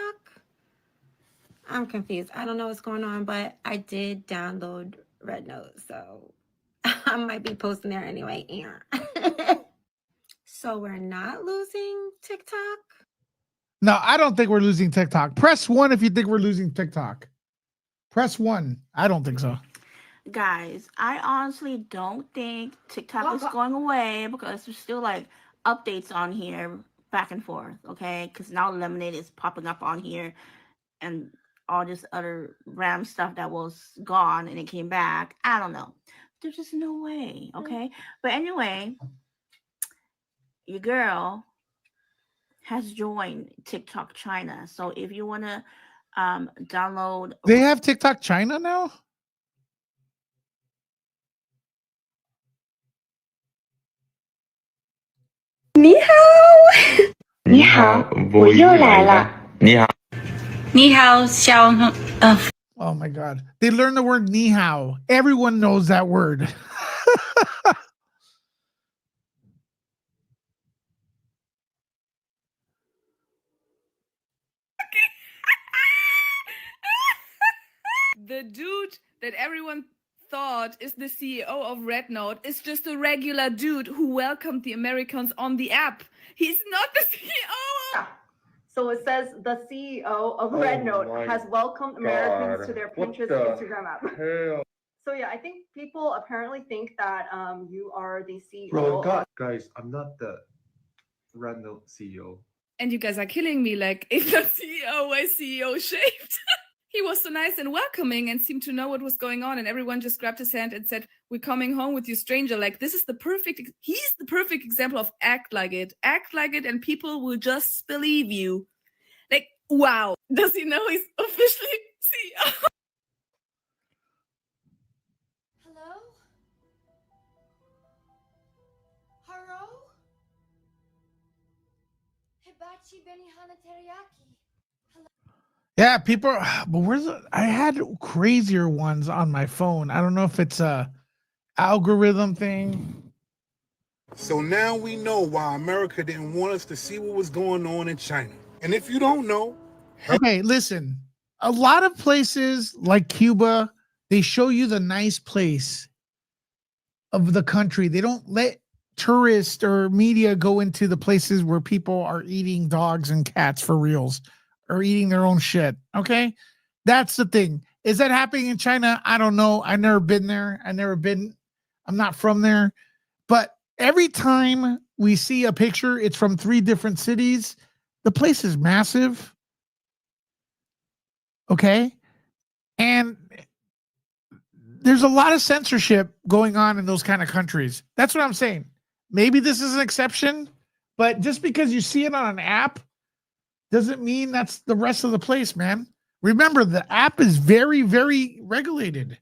I'm confused. I don't know what's going on, but I did download RedNote, so I might be posting there anyway. So we're not losing TikTok? No, I don't think we're losing TikTok. Press 1 if you think we're losing TikTok. Press 1. I don't think so. Guys, I honestly don't think TikTok is going away because there's still like updates on here back and forth, okay? Because now Lemonade is popping up on here and all this other random stuff that was gone and it came back. I don't know. There's just no way, okay? But anyway, your girl has joined TikTok China. So if you want to download... They have TikTok China now? Ni hao. Ni hao. 我又来了. Ni hao. Ni hao, xiao. Oh my God. They learned the word ni hao. Everyone knows that word. The dude that everyone thought is the CEO of RedNote is just a regular dude who welcomed the Americans on the app. He's not the CEO. So it says the CEO of RedNote has welcomed Americans to their Pinterest Instagram app. So yeah, I think people apparently think that you are the CEO. Bro, guys, I'm not the RedNote CEO. And you guys are killing me. Like, if the CEO was CEO shaped. he was so nice and welcoming and seemed to know what was going on, and everyone just grabbed his hand and said, "We're coming home with you, stranger." Like, this is he's the perfect example of act like it, and people will just believe you. Like, wow, does he know he's officially CEO? Hello? Haro? Hibachi Benihana Teriyaki. Yeah, people. But I had crazier ones on my phone. I don't know if it's a algorithm thing. So now we know why America didn't want us to see what was going on in China. And if you don't know, Okay, listen. A lot of places like Cuba, they show you the nice place of the country. They don't let tourists or media go into the places where people are eating dogs and cats for reals or eating their own shit. Okay. That's the thing. Is that happening in China? I don't know. I've never been there. I'm not from there. But every time we see a picture, it's from 3 different cities. The place is massive. Okay. And there's a lot of censorship going on in those kind of countries. That's what I'm saying. Maybe this is an exception, but just because you see it on an app doesn't mean that's the rest of the place, man. Remember, the app is very, very regulated.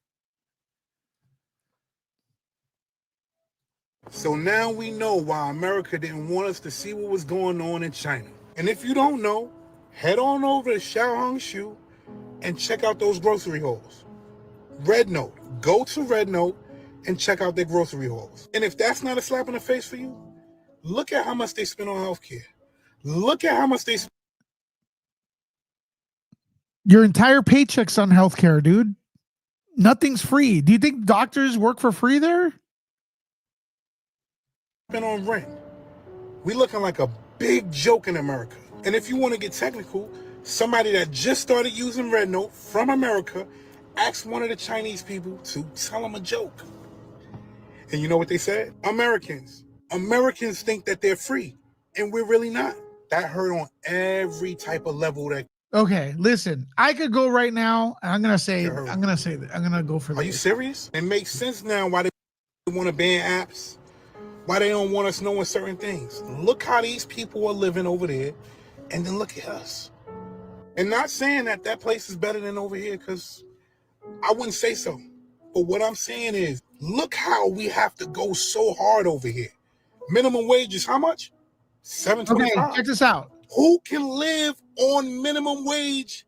So now we know why America didn't want us to see what was going on in China. And if you don't know, head on over to Xiaohongshu and check out those grocery hauls. Red Note. Go to Red Note and check out their grocery hauls. And if that's not a slap in the face for you, look at how much they spend on healthcare. Look at how much they spend. Your entire paycheck's on healthcare, dude. Nothing's free. Do you think doctors work for free there? On rent. We looking like a big joke in America. And if you want to get technical, somebody that just started using Red Note from America asked one of the Chinese people to tell them a joke. And you know what they said? Americans think that they're free, and we're really not. That hurt on every type of level. That Okay, listen. I could go right now. And I'm gonna go for this. Are you serious? It makes sense now why they want to ban apps. Why they don't want us knowing certain things. Look how these people are living over there, and then look at us. And not saying that that place is better than over here, because I wouldn't say so. But what I'm saying is, look how we have to go so hard over here. Minimum wage is how much? $7.25. Okay, check this out. Who can live on minimum wage?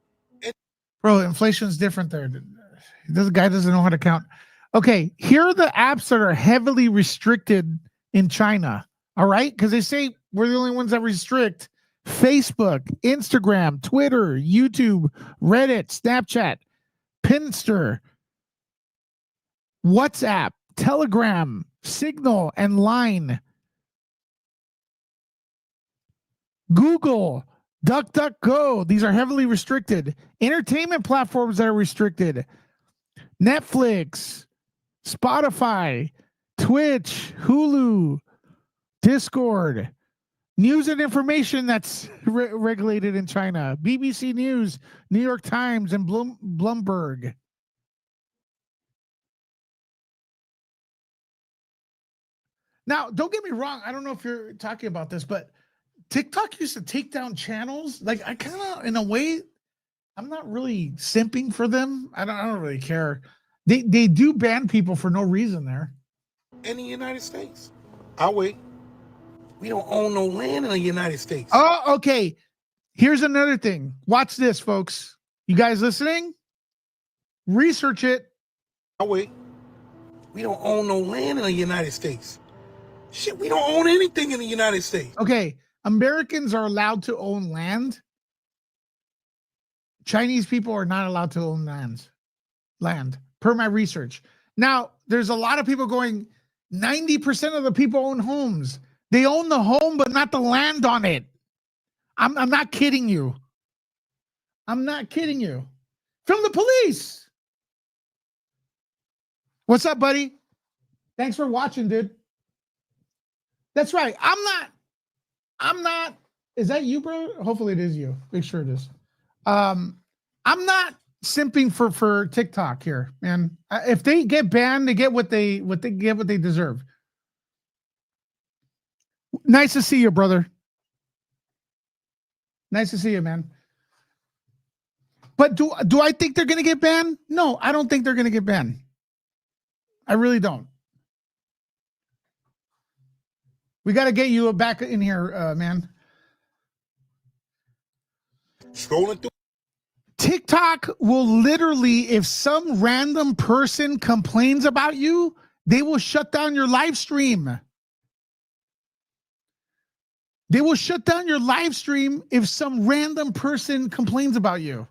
Bro, inflation's different there. This guy doesn't know how to count. Okay, here are the apps that are heavily restricted in China. All right, because they say we're the only ones that restrict: Facebook, Instagram, Twitter, YouTube, Reddit, Snapchat, Pinster, WhatsApp, Telegram, Signal, and Line. Google, DuckDuckGo. These are heavily restricted. Entertainment platforms that are restricted: Netflix, Spotify, Twitch, Hulu, Discord. News and information that's regulated in China: BBC News, New York Times, and Bloomberg. Now, don't get me wrong. I don't know if you're talking about this, but TikTok used to take down channels. Like, I kind of, in a way, I'm not really simping for them. I don't really care. They do ban people for no reason there. In the United States. I'll wait. We don't own no land in the United States. Oh, okay. Here's another thing. Watch this, folks. You guys listening? Research it. I'll wait. We don't own no land in the United States. Shit, we don't own anything in the United States. Okay. Americans are allowed to own land. Chinese people are not allowed to own land, per my research. Now, there's a lot of people going, 90% of the people own homes. They own the home, but not the land on it. I'm not kidding you. I'm not kidding you. From the police. What's up, buddy? Thanks for watching, dude. That's right. I'm not. Is that you, bro? Hopefully it is you. Make sure it is. I'm not simping for TikTok here, man. If they get banned, they get what they deserve. Nice to see you, brother. Nice to see you, man. But do I think they're going to get banned? No, I don't think they're going to get banned. I really don't. We got to get you back in here, man. Scrolling through. TikTok will literally, if some random person complains about you, they will shut down your live stream. They will shut down your live stream if some random person complains about you.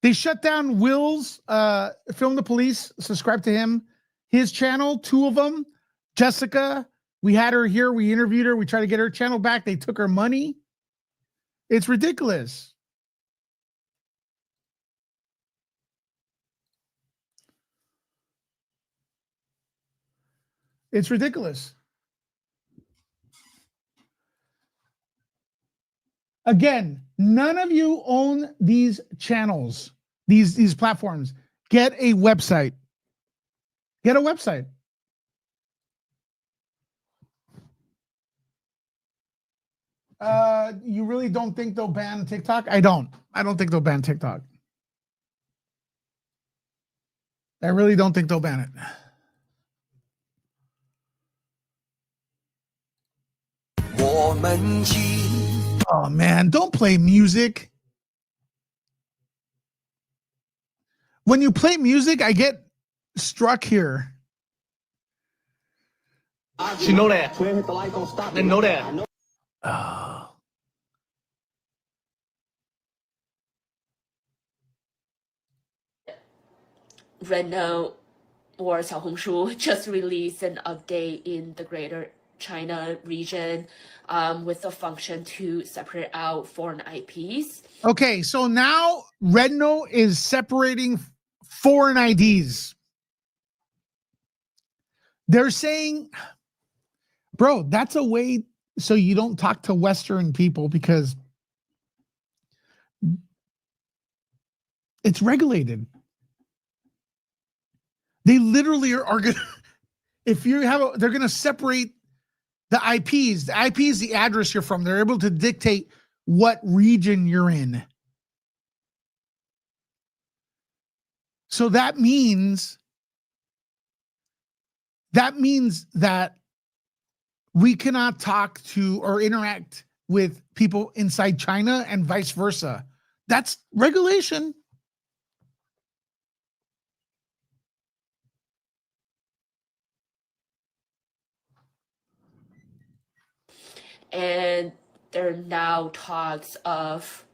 They shut down Will's Film the Police, subscribe to him. His channel, 2 of them. Jessica, we had her here. We interviewed her. We tried to get her channel back. They took her money. It's ridiculous. It's ridiculous. Again, none of you own these channels, these platforms. Get a website. Get a website. You really don't think they'll ban TikTok? I don't think they'll ban TikTok. I really don't think they'll ban it. Oh man, don't play music. When you play music, I get struck here. She know that. Hit the like on stop. They know that. Oh. Renault or Xiaohongshu just released an update in the Greater China region with a function to separate out foreign IPs. Okay, so now Renault is separating foreign IDs. They're saying, bro, that's a way so you don't talk to Western people because it's regulated. They literally are going to, if you have, they're going to separate the IPs. The IP is the address you're from. They're able to dictate what region you're in. So that means that we cannot talk to or interact with people inside China and vice versa. That's regulation. And there are now talks of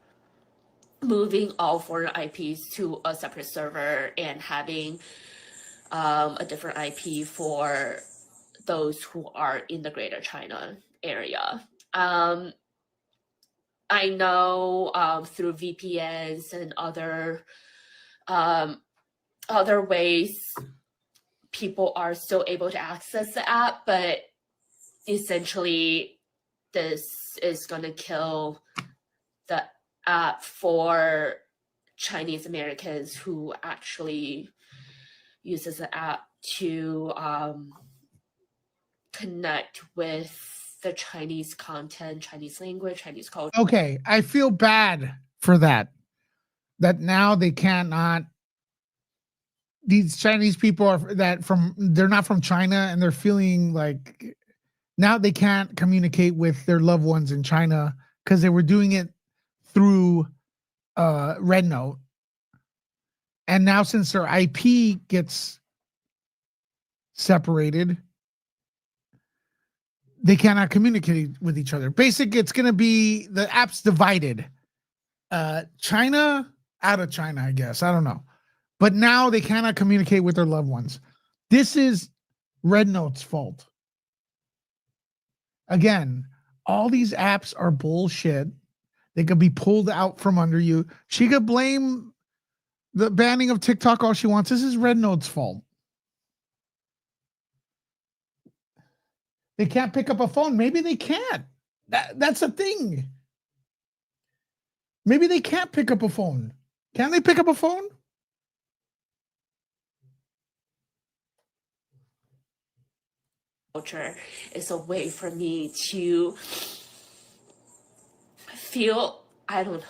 moving all foreign IPs to a separate server and having a different IP for those who are in the Greater China area. I know through VPNs and other ways, people are still able to access the app, but essentially this is going to kill the app for Chinese Americans who actually uses the app to connect with the Chinese content, Chinese language, Chinese culture. Okay, I feel bad for that. That now they cannot. These Chinese people are they're not from China and they're feeling like now they can't communicate with their loved ones in China because they were doing it through Red Note. And now since their IP gets separated, they cannot communicate with each other. Basically, it's going to be the app's divided. China out of China, I guess. I don't know. But now they cannot communicate with their loved ones. This is Red Note's fault. Again, all these apps are bullshit. They could be pulled out from under you. She could blame the banning of TikTok all she wants. This is Red Note's fault. They can't pick up a phone. Maybe they can't. That's a thing. Maybe they can't pick up a phone. Can they pick up a phone? culture is a way for me to feel, I don't know.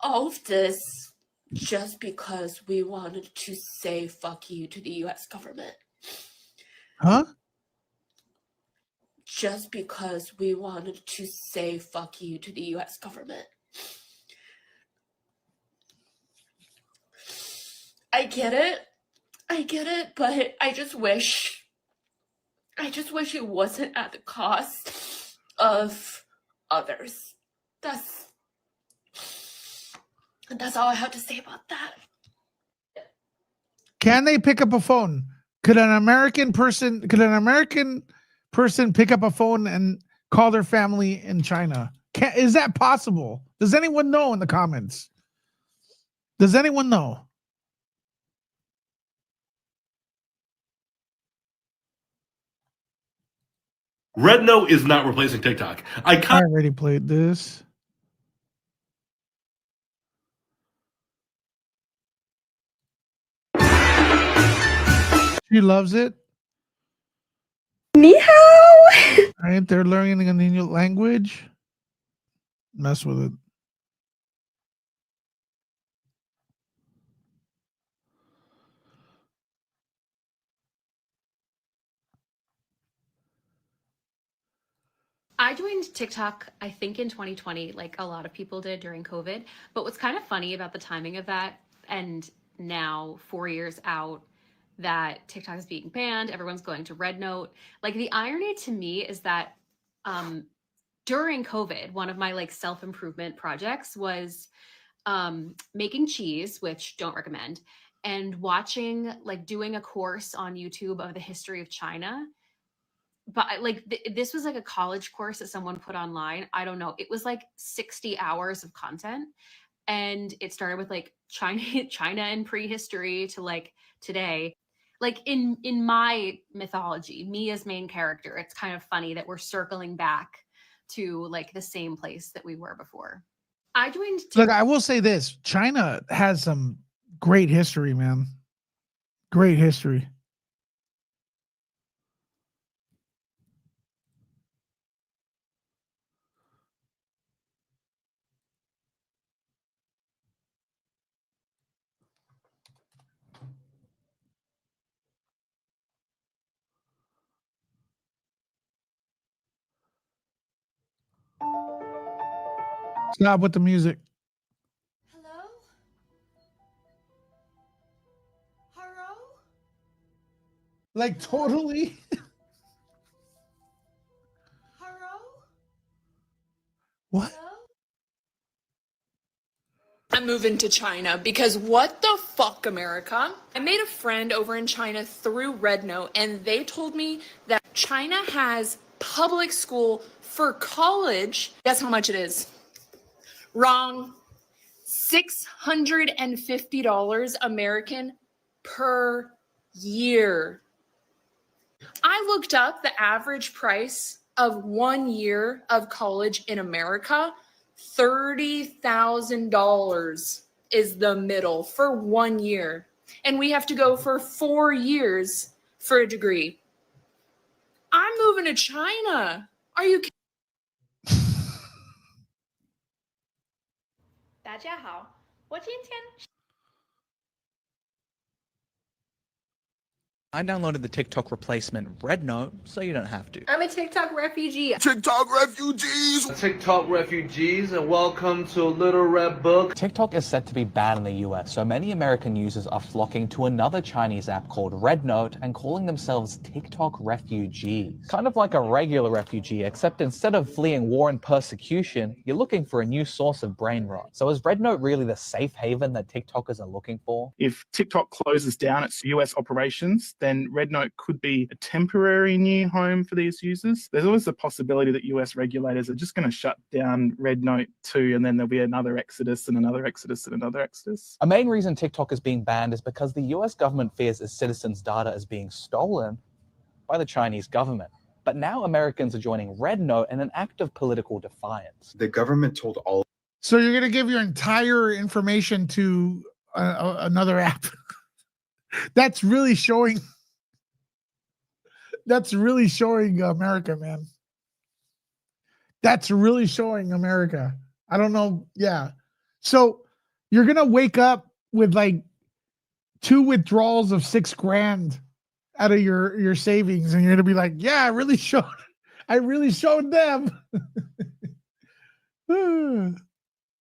All of this just because we wanted to say fuck you to the US government. Huh? Just because we wanted to say fuck you to the US government. I get it, but I just wish it wasn't at the cost of others. That's all I have to say about that. Can they pick up a phone? Could an American person pick up a phone and call their family in China? Is that possible? Does anyone know in the comments? Does anyone know? Red Note is not replacing TikTok. I already played this. She loves it. Ni hao. Right, they're learning a new language. Mess with it. I joined TikTok, I think in 2020, like a lot of people did during COVID. But what's kind of funny about the timing of that, and now 4 years out, that TikTok is being banned, everyone's going to Red Note. Like the irony to me is that during COVID, one of my like self-improvement projects was making cheese, which don't recommend, and watching like doing a course on YouTube of the history of China. But like this was like a college course that someone put online. I don't know. It was like 60 hours of content. And it started with like China and prehistory to like today. Like in my mythology, me as main character, it's kind of funny that we're circling back to like the same place that we were before. I joined Look, I will say this. China has some great history, man. Great history. Stop with the music. Like totally. What? I'm moving to China because what the fuck, America? I made a friend over in China through Red Note, and they told me that China has public school for college. Guess how much it is? Wrong. $650 American per year. I looked up the average price of 1 year of college in America. $30,000 is the middle for 1 year. And we have to go for 4 years for a degree. I'm moving to China. Are you kidding? 大家好，我今天 I downloaded the TikTok replacement Red Note, so you don't have to. I'm a TikTok refugee. TikTok refugees! TikTok refugees, and welcome to Little Red Book. TikTok is set to be banned in the US, so many American users are flocking to another Chinese app called Red Note and calling themselves TikTok refugees. Kind of like a regular refugee, except instead of fleeing war and persecution, you're looking for a new source of brain rot. So is Red Note really the safe haven that TikTokers are looking for? If TikTok closes down its US operations, then Red Note could be a temporary new home for these users. There's always a possibility that US regulators are just going to shut down Red Note too, and then there'll be another exodus and another exodus and another exodus. A main reason TikTok is being banned is because the US government fears its citizens' data is being stolen by the Chinese government. But now Americans are joining Red Note in an act of political defiance. The government told all. So you're going to give your entire information to another app. That's really showing. That's really showing America, man. That's really showing America. I don't know. Yeah. So you're gonna wake up with like 2 withdrawals of $6,000 out of your savings, and you're gonna be like, yeah, I really showed them.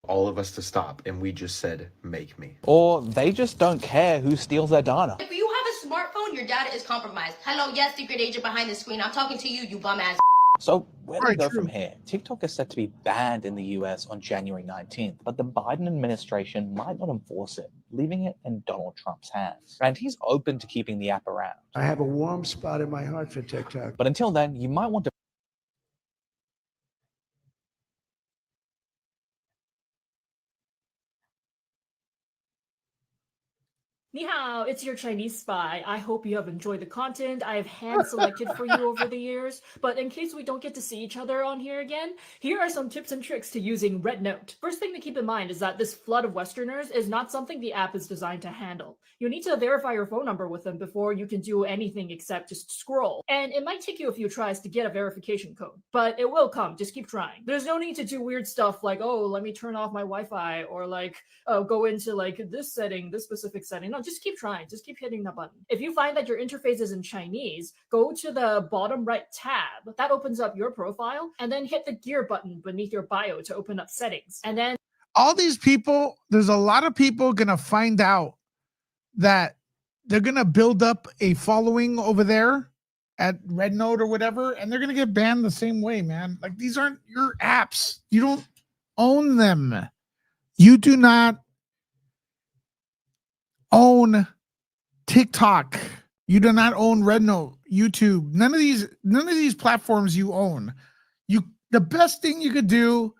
All of us to stop, and we just said, make me. Or they just don't care who steals their data. If you have a smartphone, your data is compromised. Hello, yes, secret agent behind the screen. I'm talking to you, you bum ass. So where do we go from here? TikTok is set to be banned in the US on January 19th, but the Biden administration might not enforce it, leaving it in Donald Trump's hands. And he's open to keeping the app around. I have a warm spot in my heart for TikTok. But until then, you might want to Ni hao, it's your Chinese spy. I hope you have enjoyed the content I have hand-selected for you over the years, but in case we don't get to see each other on here again, here are some tips and tricks to using RedNote. First thing to keep in mind is that this flood of Westerners is not something the app is designed to handle. You need to verify your phone number with them before you can do anything except just scroll, and it might take you a few tries to get a verification code, but it will come, just keep trying. There's no need to do weird stuff like, oh, let me turn off my Wi-Fi, or like, go into like this setting, this specific setting. No, just keep trying. Just keep hitting the button. If you find that your interface is in Chinese, go to the bottom right tab. That opens up your profile, and then hit the gear button beneath your bio to open up settings. And then all these people, there's a lot of people gonna find out that they're gonna build up a following over there at RedNote or whatever, and they're gonna get banned the same way, man. Like, these aren't your apps. You don't own them. You do not own TikTok. You do not own RedNote, YouTube. None of these platforms you own. The best thing you could do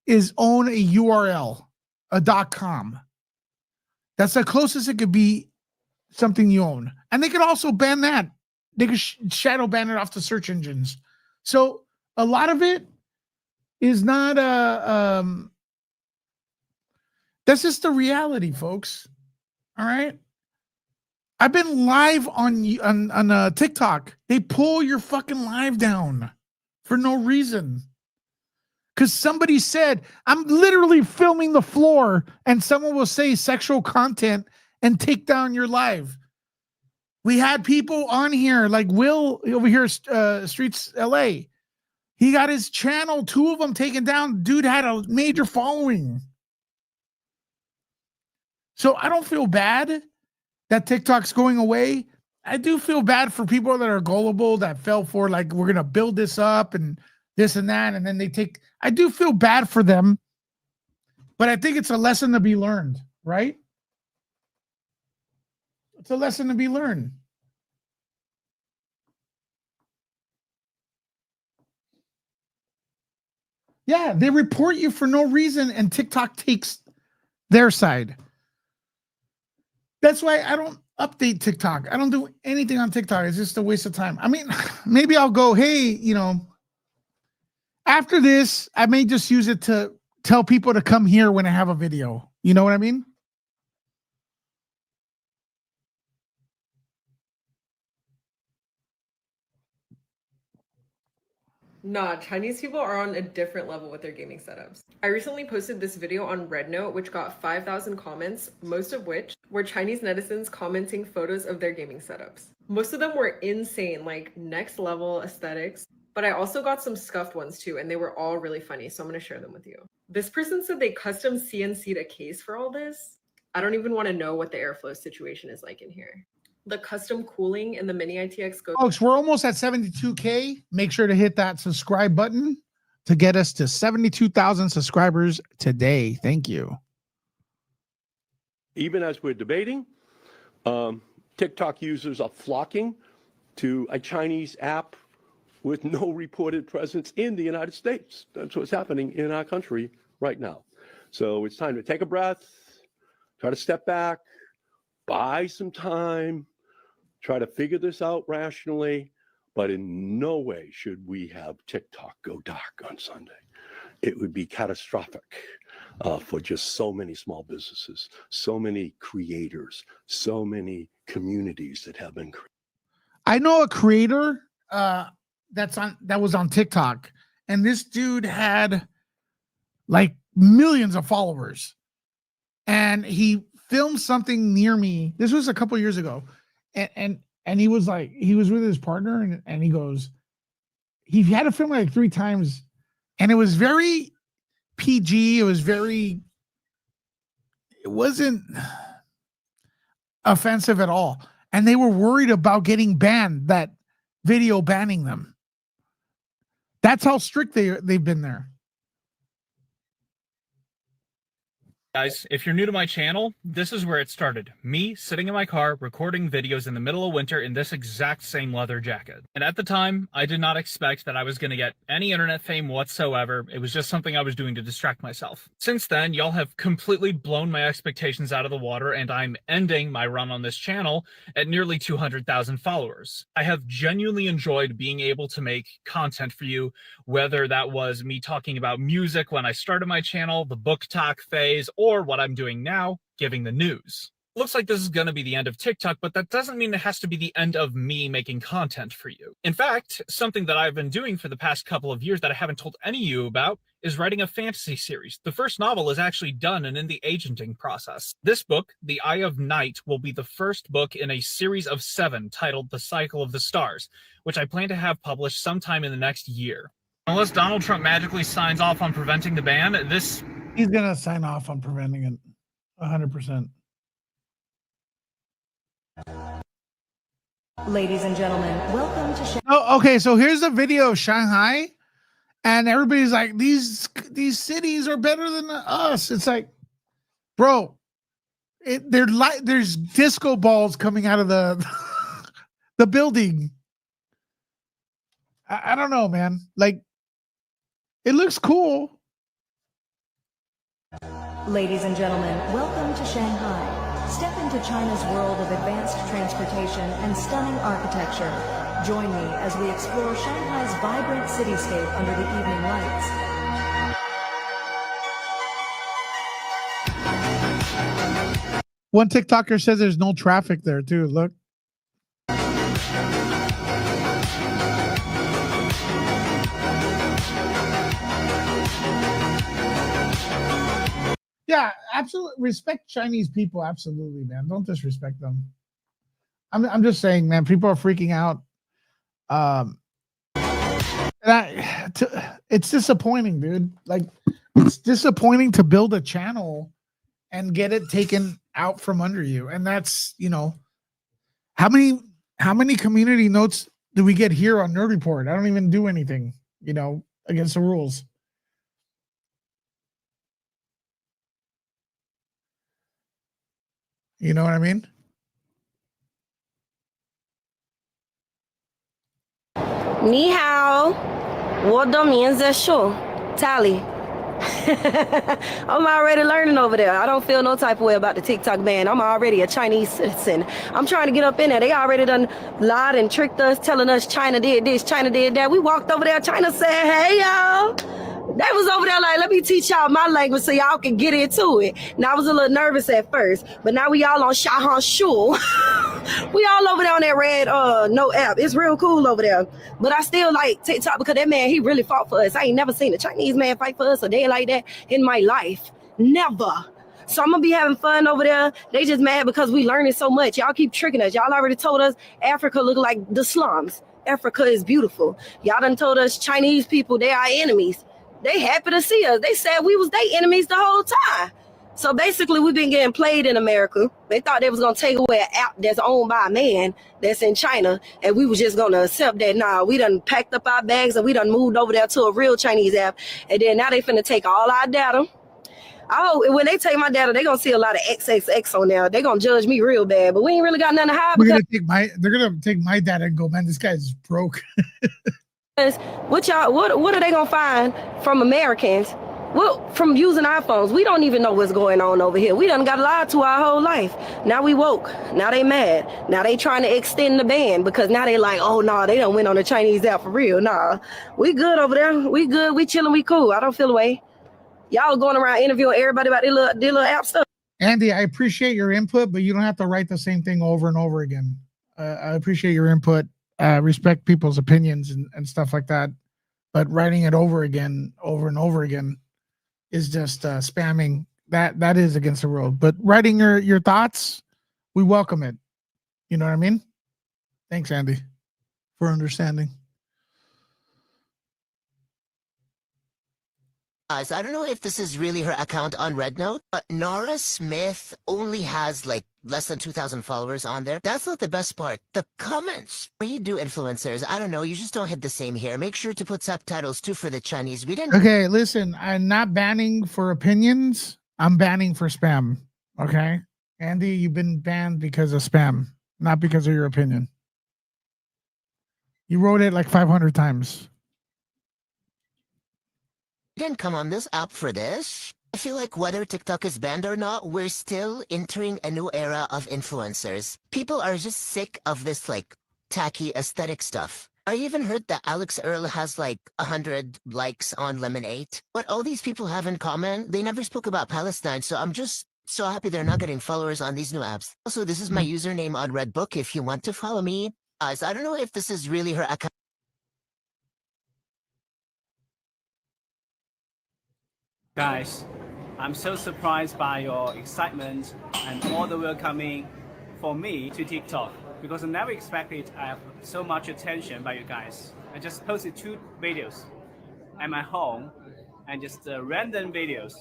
is own a URL, a .com. That's the closest it could be something you own. And they could also ban that. They could shadow ban it off the search engines. So a lot of it is not that's just the reality, folks. All right. I've been live on TikTok. They pull your fucking live down for no reason. Because somebody said, I'm literally filming the floor, and someone will say sexual content and take down your live. We had people on here like Will over here, Streets LA. He got his channel, 2 of them taken down. Dude had a major following. So I don't feel bad that TikTok's going away. I do feel bad for people that are gullible, that fell for like, we're going to build this up and this and that. And then they take, I do feel bad for them, but I think it's a lesson to be learned, right? It's a lesson to be learned. Yeah, they report you for no reason, and TikTok takes their side. That's why I don't update TikTok. I don't do anything on TikTok. It's just a waste of time. I mean, maybe I'll go, hey, after this, I may just use it to tell people to come here when I have a video. You know what I mean? Nah, Chinese people are on a different level with their gaming setups. I recently posted this video on RedNote, which got 5,000 comments, most of which were Chinese netizens commenting photos of their gaming setups. Most of them were insane, like next level aesthetics, but I also got some scuffed ones too, and they were all really funny, so I'm gonna share them with you. This person said they custom CNC'd a case for all this. I don't even want to know what the airflow situation is like in here. The custom cooling in the mini ITX goes. Folks, we're almost at 72K. Make sure to hit that subscribe button to get us to 72,000 subscribers today. Thank you. Even as we're debating, TikTok users are flocking to a Chinese app with no reported presence in the United States. That's what's happening in our country right now. So it's time to take a breath, try to step back, buy some time, try to figure this out rationally, but in no way should we have TikTok go dark on Sunday. It would be catastrophic. for just so many small businesses, so many creators, so many communities that have been created. I know a creator that was on TikTok, and this dude had like millions of followers, and he filmed something near me. This was a couple years ago, and he was like, he was with his partner, and he goes, he had to film it like 3 times, and it was very PG. It wasn't offensive at all, and they were worried about getting banned, that video banning them. That's how strict they've been there. Guys, if you're new to my channel, this is where it started. Me sitting in my car recording videos in the middle of winter in this exact same leather jacket. And at the time, I did not expect that I was going to get any internet fame whatsoever. It was just something I was doing to distract myself. Since then, y'all have completely blown my expectations out of the water, and I'm ending my run on this channel at nearly 200,000 followers. I have genuinely enjoyed being able to make content for you, whether that was me talking about music when I started my channel, the book talk phase, or what I'm doing now, giving the news. Looks like this is going to be the end of TikTok, but that doesn't mean it has to be the end of me making content for you. In fact, something that I've been doing for the past couple of years that I haven't told any of you about is writing a fantasy series. The first novel is actually done and in the agenting process. This book, The Eye of Night, will be the first book in a series of 7 titled The Cycle of the Stars, which I plan to have published sometime in the next year. Unless Donald Trump magically signs off on preventing the ban, He's gonna sign off on preventing it 100%. Ladies and gentlemen, welcome to Oh, okay, so here's a video of Shanghai, and everybody's like, these cities are better than us. It's like, bro, there's disco balls coming out of the the building. I don't know, man. Like, it looks cool. Ladies and gentlemen, welcome to Shanghai. Step into China's world of advanced transportation and stunning architecture. Join me as we explore Shanghai's vibrant cityscape under the evening lights. One TikToker says there's no traffic there too. Look. Yeah, absolutely. Respect Chinese people. Absolutely, man. Don't disrespect them. I'm just saying, man, people are freaking out. It's disappointing, dude. Like, it's disappointing to build a channel and get it taken out from under you. And that's, how many community notes do we get here on Nerd Report? I don't even do anything, against the rules. You know what I mean? Ni hao, 我的名字是 Tally. I'm already learning over there. I don't feel no type of way about the TikTok ban. I'm already a Chinese citizen. I'm trying to get up in there. They already done lied and tricked us, telling us China did this, China did that. We walked over there. China said, hey, y'all. They was over there like, let me teach y'all my language so y'all can get into it. Now I was a little nervous at first, but now we all on Shahan Shul. We all over there on that red no app. It's real cool over there. But I still like TikTok because that man, he really fought for us. I ain't never seen a Chinese man fight for us a day like that in my life. Never. So I'm gonna be having fun over there. They just mad because we learning so much. Y'all keep tricking us. Y'all already told us Africa look like the slums. Africa is beautiful. Y'all done told us Chinese people, they are enemies. They happy to see us. They said we was their enemies the whole time. So basically, we've been getting played in America. They thought they was going to take away an app that's owned by a man that's in China, and we was just going to accept that. Nah, we done packed up our bags, and we done moved over there to a real Chinese app, and then now they finna take all our data. When they take my data, they going to see a lot of XXX on there. They going to judge me real bad, but we ain't really got nothing to hide. They're gonna take my data and go, man, this guy's broke. What are they gonna find from Americans? Well, from using iPhones, we don't even know what's going on over here. We done got lied to our whole life. Now we woke. Now they mad. Now they trying to extend the ban because now they like, oh no, they done went on the Chinese app for real. Nah, we good over there. We good. We chilling. We cool. I don't feel away. Y'all going around interviewing everybody about their little app stuff. Andy, I appreciate your input, but you don't have to write the same thing over and over again. I appreciate your input, respect people's opinions and stuff like that. But writing it over and over again is just spamming. That is against the rule. But writing your thoughts, we welcome it. You know what I mean? Thanks, Andy, for understanding. So I don't know if this is really her account on Rednote, but Nora Smith only has like less than 2,000 followers on there. That's not the best part. The comments. When you do influencers, I don't know, you just don't hit the same here. Make sure to put subtitles too for the Chinese. We didn't. Okay, listen, I'm not banning for opinions. I'm banning for spam. Okay? Andy, you've been banned because of spam, not because of your opinion. You wrote it like 500 times. Didn't come on this app for this. I feel like whether TikTok is banned or not, we're still entering a new era of influencers. People are just sick of this like tacky aesthetic stuff. I even heard that Alex Earl has like 100 likes on Lemonade. What all these people have in common, they never spoke about Palestine, so I'm just so happy they're not getting followers on these new apps. Also, this is my username on Redbook if you want to follow me. So I don't know if this is really her account. Guys, I'm so surprised by your excitement and all the welcoming for me to TikTok because I never expected I have so much attention by you guys. I just posted 2 videos at my home and just random videos.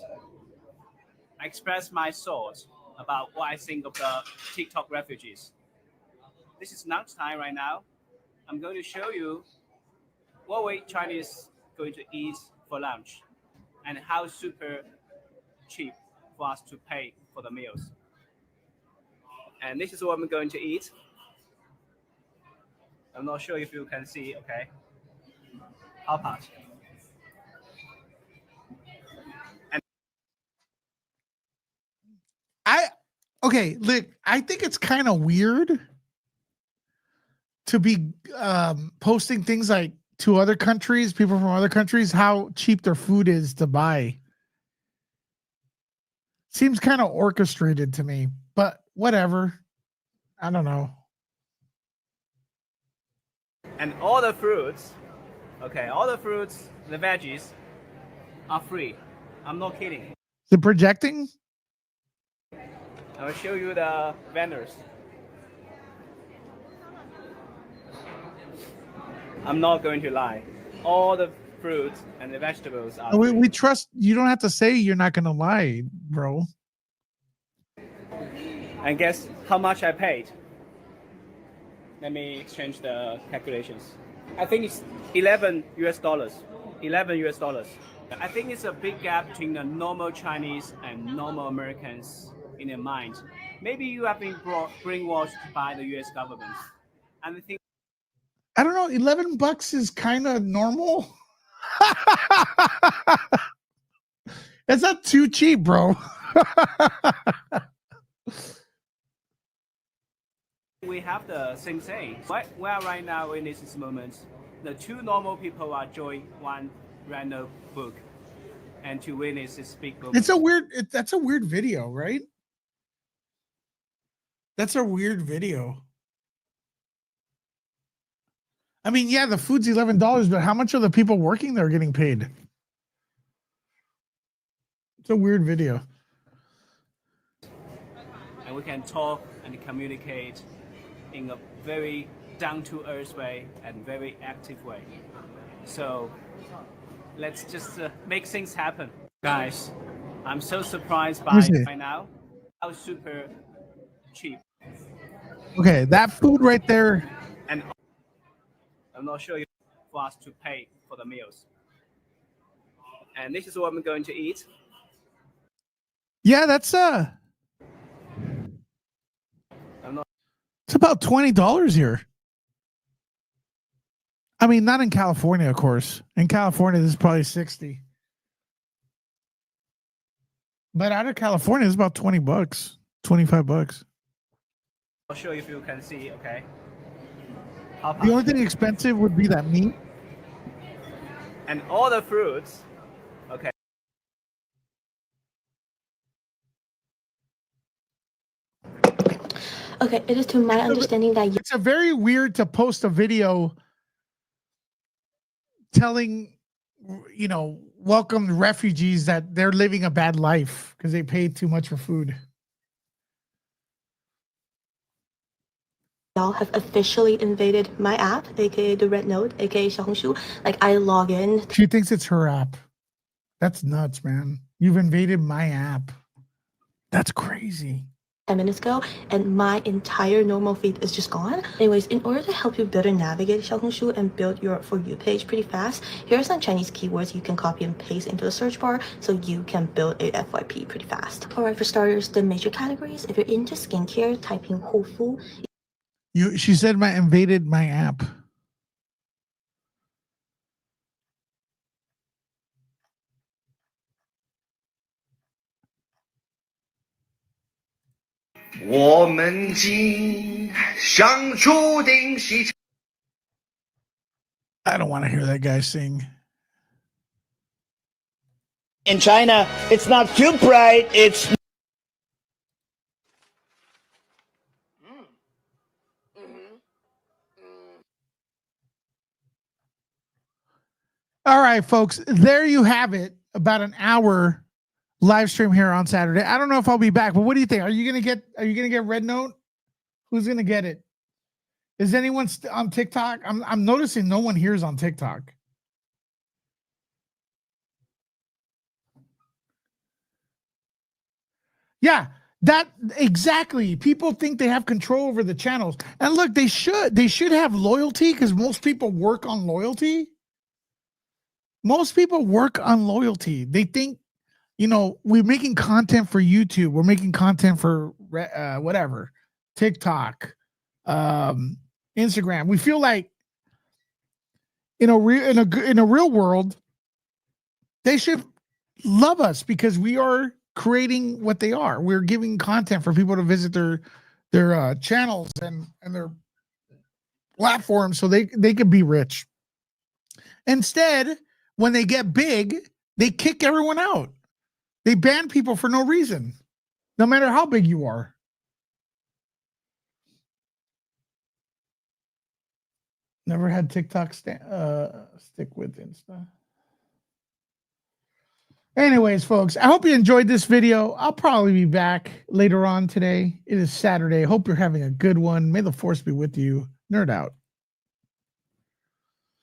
I expressed my thoughts about what I think of the TikTok refugees. This is lunchtime right now. I'm going to show you what way Chinese going to eat for lunch and how super cheap for us to pay for the meals. And this is what I'm going to eat. I'm not sure if you can see, okay? Hot pot. Okay, look, I think it's kind of weird to be posting things like to other countries, people from other countries, how cheap their food is to buy. Seems kind of orchestrated to me, but whatever. I don't know. And all the fruits, okay, all the fruits, the veggies are free. I'm not kidding. The projecting? I'll show you the vendors. I'm not going to lie. All the fruits and the vegetables are free. We trust you. Don't have to say you're not going to lie, bro. And guess how much I paid? Let me exchange the calculations. I think it's $11 US. $11 US. I think it's a big gap between the normal Chinese and normal Americans in their mind. Maybe you have been brainwashed by the US government. And I think I don't know. $11 is kind of normal. It's not too cheap, bro. we have the same thing. We are right now in this moment. The 2 normal people are joining one random book, and to witness this big moment. It's a weird. That's a weird video, right? That's a weird video. I mean, yeah, the food's $11, but how much are the people working there getting paid? It's a weird video. And we can talk and communicate in a very down-to-earth way and very active way. So let's just make things happen. Guys, I'm so surprised by right now how super cheap. Okay, that food right there. And I'm not sure if for us to pay for the meals. And this is what I'm going to eat. Yeah, that's it's about $20 here. I mean, not in California, of course. In California, this is probably 60. But out of California, it's about $20, $25. I'll show you if you can see, okay? The only thing expensive would be that meat. And all the fruits, okay. Okay, it is to my understanding that it's a very weird to post a video telling, you know, welcome refugees that they're living a bad life because they paid too much for food. y'all have officially invaded my app, aka the Red Note, aka Xiaohongshu. Like I log in. She thinks it's her app. That's nuts, man. You've invaded my app. That's crazy. 10 minutes ago, and my entire normal feed is just gone. Anyways, in order to help you better navigate Xiaohongshu and build your For You page pretty fast, here are some Chinese keywords you can copy and paste into the search bar so you can build a FYP pretty fast. Alright, for starters, the major categories. If you're into skincare, type in Fu. She said invaded my app. I don't want to hear that guy sing. In China, it's not too bright, it's All right, folks, there you have it. About an hour live stream here on Saturday. I don't know if I'll be back, but what do you think? Are you gonna get Red Note? Who's gonna get it? Is anyone on TikTok? I'm noticing no one here is on TikTok. Yeah, that exactly. People think they have control over the channels. And look, they should have loyalty because most people work on loyalty. Most people work on loyalty. They think, you know, we're making content for YouTube. We're making content for whatever, TikTok, Instagram. We feel like in a real world, they should love us because we are creating what they are. We're giving content for people to visit their channels and their platforms so they can be rich. Instead, when they get big, they kick everyone out. They ban people for no reason, no matter how big you are. Never had TikTok stick with Insta. Anyways, folks, I hope you enjoyed this video. I'll probably be back later on today. It is Saturday. Hope you're having a good one. May the force be with you. Nerd out.